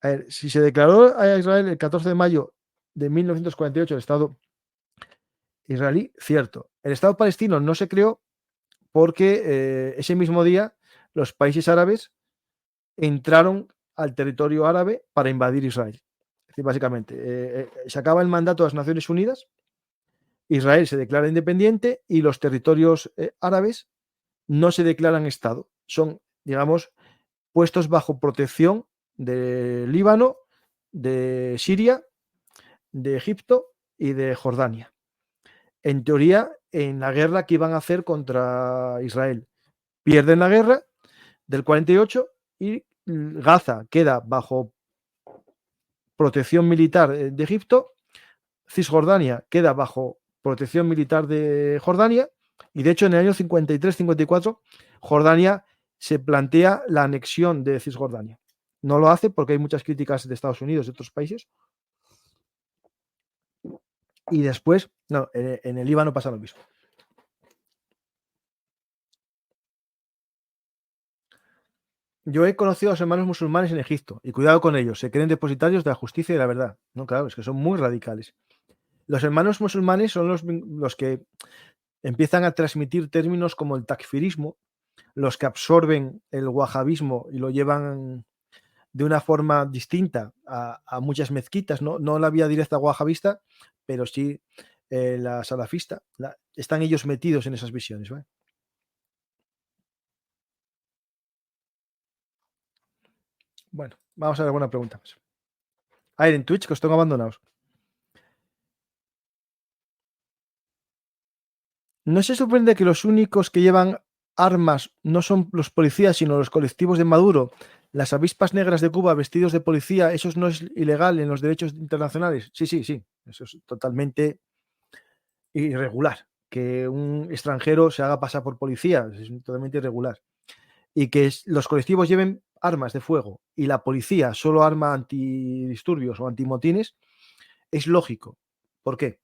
A ver, si se declaró a Israel el 14 de mayo de 1948 el Estado israelí, cierto. El Estado palestino no se creó porque ese mismo día los países árabes entraron al territorio árabe para invadir Israel. Es decir, básicamente, se acaba el mandato de las Naciones Unidas, Israel se declara independiente y los territorios árabes no se declaran Estado. Son, digamos, puestos bajo protección de Líbano, de Siria, de Egipto y de Jordania. En teoría, en la guerra que iban a hacer contra Israel. Pierden la guerra del 48 y Gaza queda bajo protección militar de Egipto, Cisjordania queda bajo protección militar de Jordania, y de hecho en el año 53-54 Jordania se plantea la anexión de Cisjordania. No lo hace porque hay muchas críticas de Estados Unidos y de otros países. Y después, no, en el Líbano pasa lo mismo. Yo he conocido a los hermanos musulmanes en Egipto, y cuidado con ellos, se creen depositarios de la justicia y de la verdad. No, claro, es que son muy radicales. Los hermanos musulmanes son los que empiezan a transmitir términos como el takfirismo, los que absorben el wahabismo y lo llevan de una forma distinta a muchas mezquitas, no la vía directa wahabista, pero sí la salafista. Están ellos metidos en esas visiones. ¿Vale? Bueno, vamos a ver alguna pregunta más. A ver, en Twitch, que os tengo abandonados. ¿No se sorprende que los únicos que llevan armas no son los policías, sino los colectivos de Maduro? Las avispas negras de Cuba vestidos de policía, ¿eso no es ilegal en los derechos internacionales? Sí, sí, sí. Eso es totalmente irregular. Que un extranjero se haga pasar por policía es totalmente irregular. Y que los colectivos lleven armas de fuego y la policía solo arma antidisturbios o antimotines, es lógico. ¿Por qué?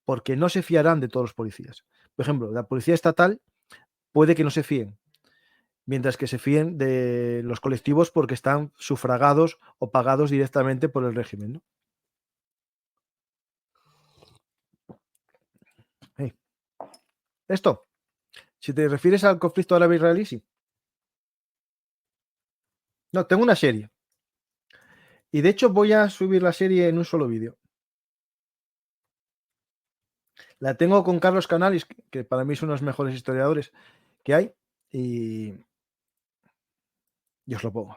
Porque no se fiarán de todos los policías. Por ejemplo, la policía estatal puede que no se fíen, mientras que se fíen de los colectivos porque están sufragados o pagados directamente por el régimen. ¿No? Hey. Esto, si te refieres al conflicto árabe-israelí, sí. No, tengo una serie. Y de hecho voy a subir la serie en un solo vídeo. La tengo con Carlos Canalis, que para mí es uno de los mejores historiadores que hay. Y os lo pongo.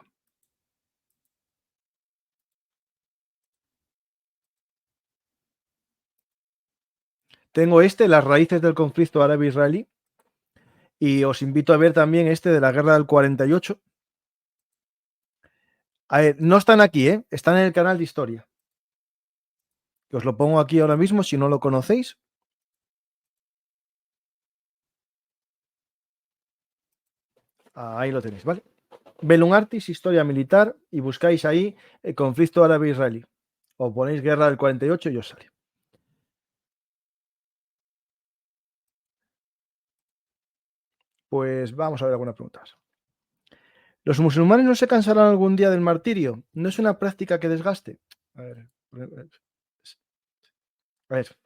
Tengo las raíces del conflicto árabe-israelí. Y os invito a ver también de la guerra del 48. A ver, no están aquí, están en el canal de historia. Que os lo pongo aquí ahora mismo si no lo conocéis. Ahí lo tenéis, ¿vale? Bellum Artis, historia militar, y buscáis ahí el conflicto árabe-israelí. O ponéis guerra del 48 y os sale. Pues vamos a ver alguna pregunta más. ¿Los musulmanes no se cansarán algún día del martirio? ¿No es una práctica que desgaste? A ver. A ver.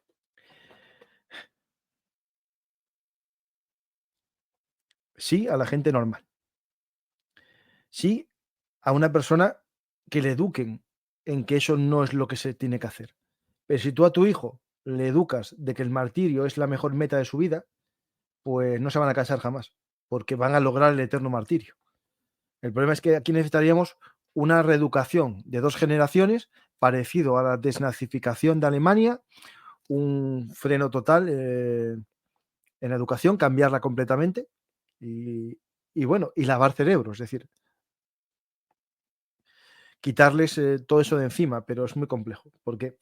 Sí, a la gente normal. Sí, a una persona que le eduquen en que eso no es lo que se tiene que hacer. Pero si tú a tu hijo le educas de que el martirio es la mejor meta de su vida, pues no se van a cansar jamás, porque van a lograr el eterno martirio. El problema es que aquí necesitaríamos una reeducación de 2 generaciones, parecido a la desnazificación de Alemania, un freno total en la educación, cambiarla completamente y bueno, y lavar cerebros, es decir, quitarles todo eso de encima, pero es muy complejo, porque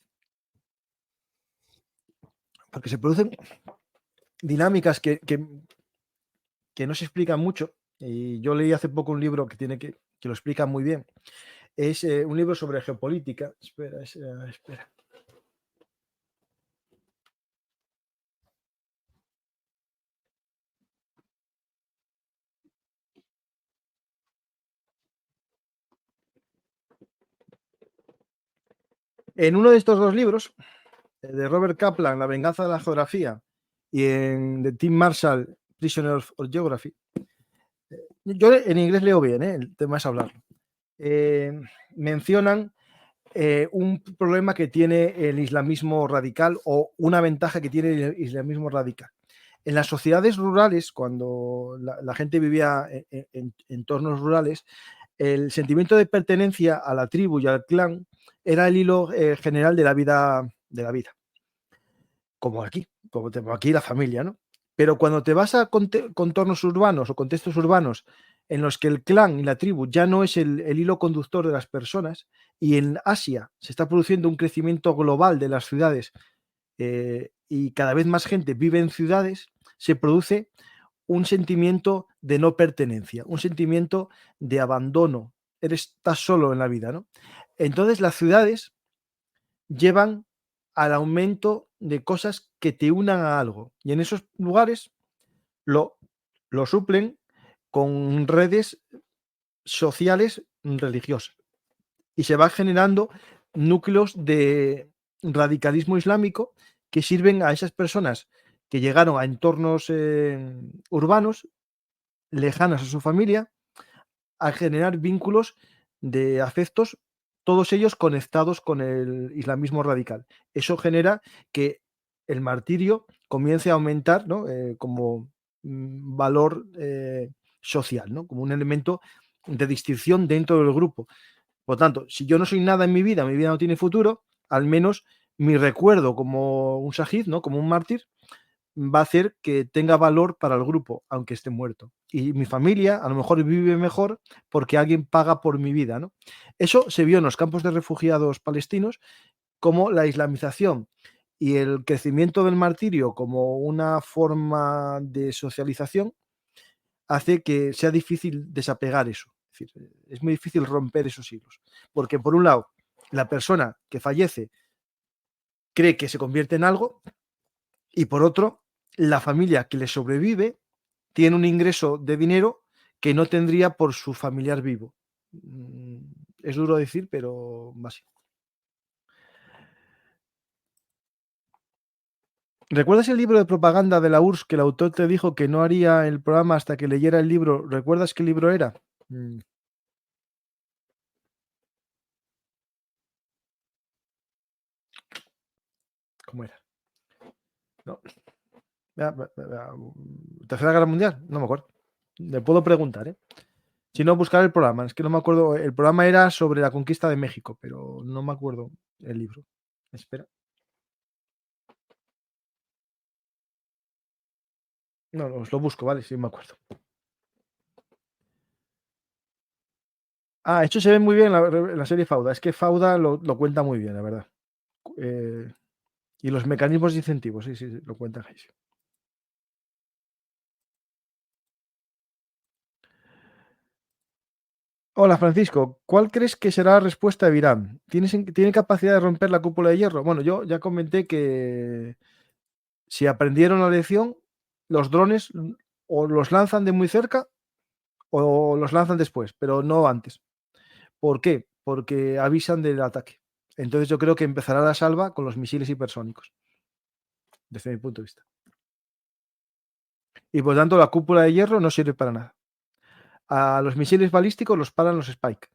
se producen dinámicas que no se explican mucho. Y yo leí hace poco un libro que lo explica muy bien. Es un libro sobre geopolítica. Espera. En uno de estos dos libros, de Robert Kaplan, La venganza de la geografía, y de Tim Marshall, Prisoner of Geography, yo en inglés leo bien, el tema es hablarlo, mencionan un problema que tiene el islamismo radical o una ventaja que tiene el islamismo radical. En las sociedades rurales, cuando la gente vivía en entornos rurales, el sentimiento de pertenencia a la tribu y al clan era el hilo general de la vida, como aquí la familia, ¿no? Pero cuando te vas a contornos urbanos o contextos urbanos en los que el clan y la tribu ya no es el hilo conductor de las personas, y en Asia se está produciendo un crecimiento global de las ciudades y cada vez más gente vive en ciudades, se produce un sentimiento de no pertenencia, un sentimiento de abandono. Estás solo en la vida, ¿no? Entonces las ciudades llevan al aumento de cosas que te unan a algo. Y en esos lugares lo suplen con redes sociales religiosas. Y se va generando núcleos de radicalismo islámico que sirven a esas personas que llegaron a entornos urbanos, lejanas a su familia, a generar vínculos de afectos, todos ellos conectados con el islamismo radical. Eso genera que el martirio comience a aumentar, ¿no? Como valor social, ¿no? Como un elemento de distinción dentro del grupo. Por tanto, si yo no soy nada en mi vida no tiene futuro, al menos mi recuerdo como un shahid, ¿no? Como un mártir, va a hacer que tenga valor para el grupo, aunque esté muerto. Y mi familia a lo mejor vive mejor porque alguien paga por mi vida, ¿no? Eso se vio en los campos de refugiados palestinos, como la islamización y el crecimiento del martirio como una forma de socialización hace que sea difícil desapegar eso. Es decir, es muy difícil romper esos hilos. Porque por un lado, la persona que fallece cree que se convierte en algo, y por otro, la familia que le sobrevive tiene un ingreso de dinero que no tendría por su familiar vivo. Es duro decir, pero básico. ¿Recuerdas el libro de propaganda de la URSS que el autor te dijo que no haría el programa hasta que leyera el libro? ¿Recuerdas qué libro era? ¿Cómo era? No. ¿Tercera Guerra Mundial? No me acuerdo. Le puedo preguntar, ¿eh? Si no, buscar el programa. Es que no me acuerdo. El programa era sobre la conquista de México, pero no me acuerdo el libro. Espera. No, os lo busco, vale, sí me acuerdo. Esto se ve muy bien en la serie Fauda. Es que Fauda lo cuenta muy bien, la verdad. Y los mecanismos de incentivos, sí, lo cuentan ahí. Sí. Hola Francisco, ¿cuál crees que será la respuesta de Irán? ¿Tiene capacidad de romper la cúpula de hierro? Bueno, yo ya comenté que si aprendieron la lección, los drones o los lanzan de muy cerca o los lanzan después, pero no antes. ¿Por qué? Porque avisan del ataque. Entonces yo creo que empezará la salva con los misiles hipersónicos, desde mi punto de vista. Y por tanto la cúpula de hierro no sirve para nada. A los misiles balísticos los paran los Spike.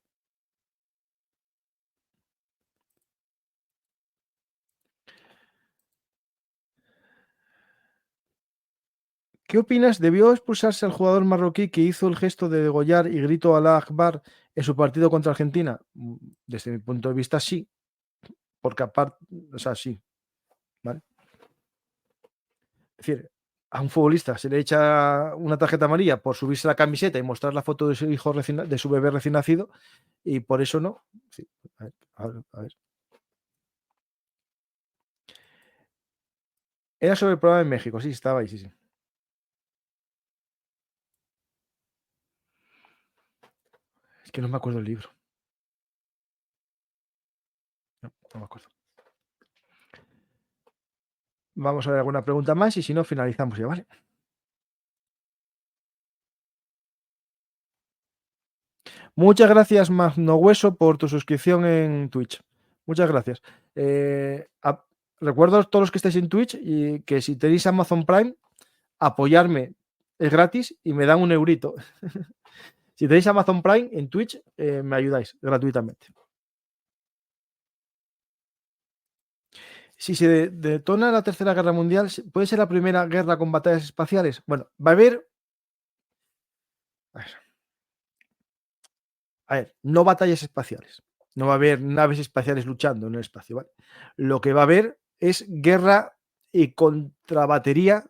¿Qué opinas? ¿Debió expulsarse al jugador marroquí que hizo el gesto de degollar y grito Alá Akbar en su partido contra Argentina? Desde mi punto de vista, sí. Porque aparte, o sea, sí. ¿Vale? Es decir, a un futbolista se le echa una tarjeta amarilla por subirse la camiseta y mostrar la foto de su hijo de su bebé recién nacido, y por eso no. Sí. A ver. Era sobre el programa en México, sí, estaba ahí, sí. Es que no me acuerdo el libro. No me acuerdo. Vamos a ver alguna pregunta más y si no, finalizamos ya, ¿vale? Muchas gracias, Magno Hueso, por tu suscripción en Twitch. Muchas gracias. Recuerdo a todos los que estáis en Twitch y que si tenéis Amazon Prime, apoyarme es gratis y me dan €1. Si tenéis Amazon Prime en Twitch, me ayudáis gratuitamente. Si se detona la Tercera Guerra Mundial, ¿puede ser la primera guerra con batallas espaciales? Bueno, va a haber... A ver, no batallas espaciales. No va a haber naves espaciales luchando en el espacio, ¿vale? Lo que va a haber es guerra y contrabatería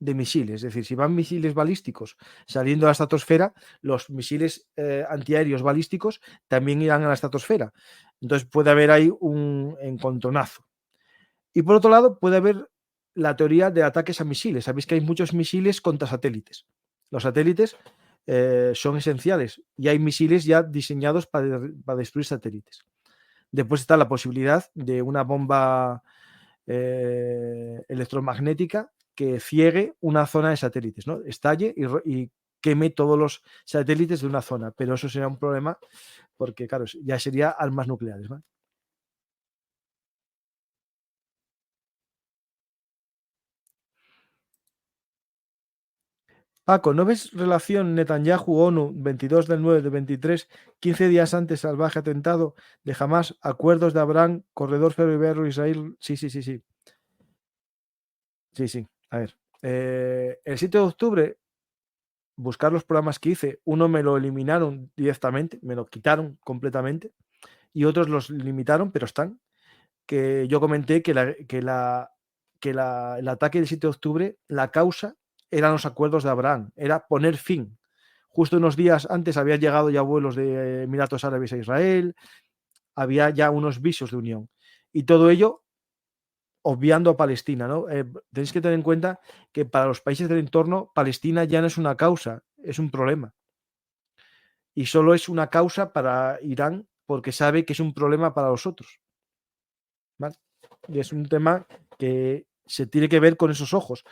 de misiles. Es decir, si van misiles balísticos saliendo a la estratosfera, los misiles antiaéreos balísticos también irán a la estratosfera. Entonces puede haber ahí un encontronazo. Y por otro lado, puede haber la teoría de ataques a misiles. Sabéis que hay muchos misiles contra satélites. Los satélites son esenciales y hay misiles ya diseñados para destruir satélites. Después está la posibilidad de una bomba electromagnética que ciegue una zona de satélites, ¿no? Estalle y queme todos los satélites de una zona, pero eso será un problema porque, claro, ya sería armas nucleares, ¿vale? Paco, ¿no ves relación Netanyahu-ONU 22 del 9 del 23, 15 días antes salvaje atentado de Hamas, acuerdos de Abraham, corredor ferroviario Israel? Sí. Sí. A ver, el 7 de octubre, buscar los programas que hice, uno me lo eliminaron directamente, me lo quitaron completamente, y otros los limitaron, pero están. Que yo comenté que el ataque del 7 de octubre, la causa eran los acuerdos de Abraham, era poner fin. Justo unos días antes habían llegado ya vuelos de Emiratos Árabes a Israel, había ya unos visos de unión. Y todo ello obviando a Palestina, ¿no? Tenéis que tener en cuenta que para los países del entorno, Palestina ya no es una causa, es un problema. Y solo es una causa para Irán porque sabe que es un problema para los otros, ¿vale? Y es un tema que se tiene que ver con esos ojos.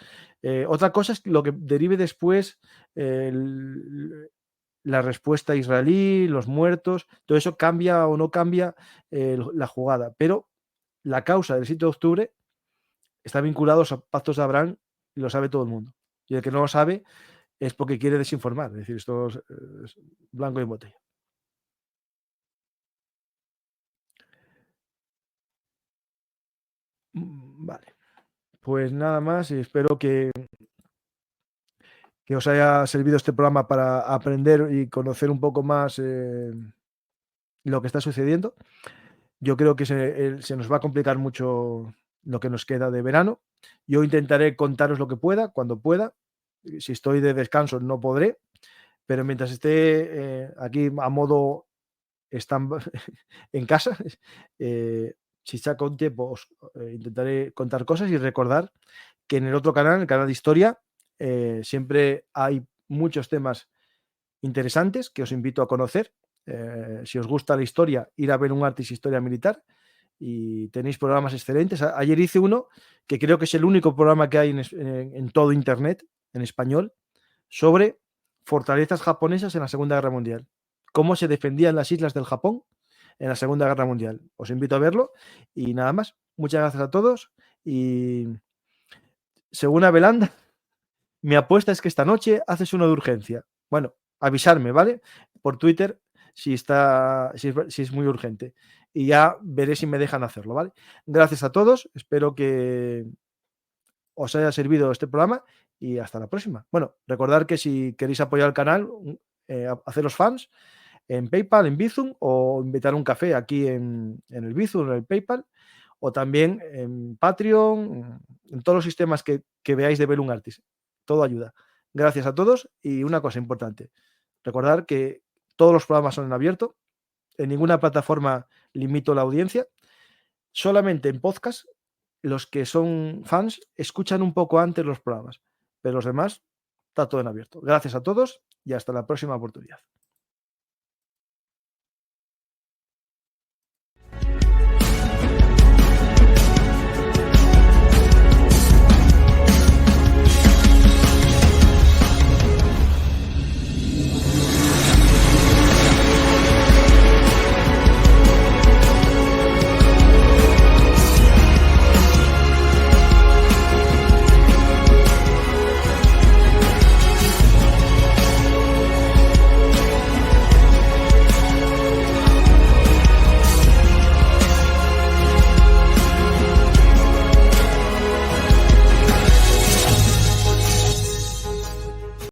Otra cosa es lo que derive después, la respuesta israelí, los muertos, todo eso cambia o no cambia la jugada. Pero la causa del 7 de octubre está vinculado a los pactos de Abraham y lo sabe todo el mundo. Y el que no lo sabe es porque quiere desinformar. Es decir, esto es blanco y en botella. Vale. Pues nada más y espero que os haya servido este programa para aprender y conocer un poco más lo que está sucediendo. Yo creo que se nos va a complicar mucho lo que nos queda de verano. Yo intentaré contaros lo que pueda, cuando pueda. Si estoy de descanso no podré, pero mientras esté aquí a modo en casa, si saco un tiempo, os intentaré contar cosas y recordar que en el otro canal, el canal de Historia, siempre hay muchos temas interesantes que os invito a conocer. Si os gusta la historia, ir a ver un Artis Historia Militar y tenéis programas excelentes. Ayer hice uno que creo que es el único programa que hay en todo Internet, en español, sobre fortalezas japonesas en la Segunda Guerra Mundial. Cómo se defendían las islas del Japón en la Segunda Guerra Mundial. Os invito a verlo y nada más. Muchas gracias a todos y según Abelanda, mi apuesta es que esta noche haces uno de urgencia. Bueno, avisarme, ¿vale? Por Twitter si es muy urgente. Y ya veré si me dejan hacerlo, ¿vale? Gracias a todos. Espero que os haya servido este programa y hasta la próxima. Bueno, recordad que si queréis apoyar el canal, haceros fans en PayPal, en Bizum o invitar un café aquí en el Bizum, en el PayPal o también en Patreon, en todos los sistemas que veáis de Bellum Artis. Todo ayuda. Gracias a todos y una cosa importante. Recordad que todos los programas son en abierto. En ninguna plataforma limito la audiencia. Solamente en podcast, los que son fans escuchan un poco antes los programas. Pero los demás, está todo en abierto. Gracias a todos y hasta la próxima oportunidad.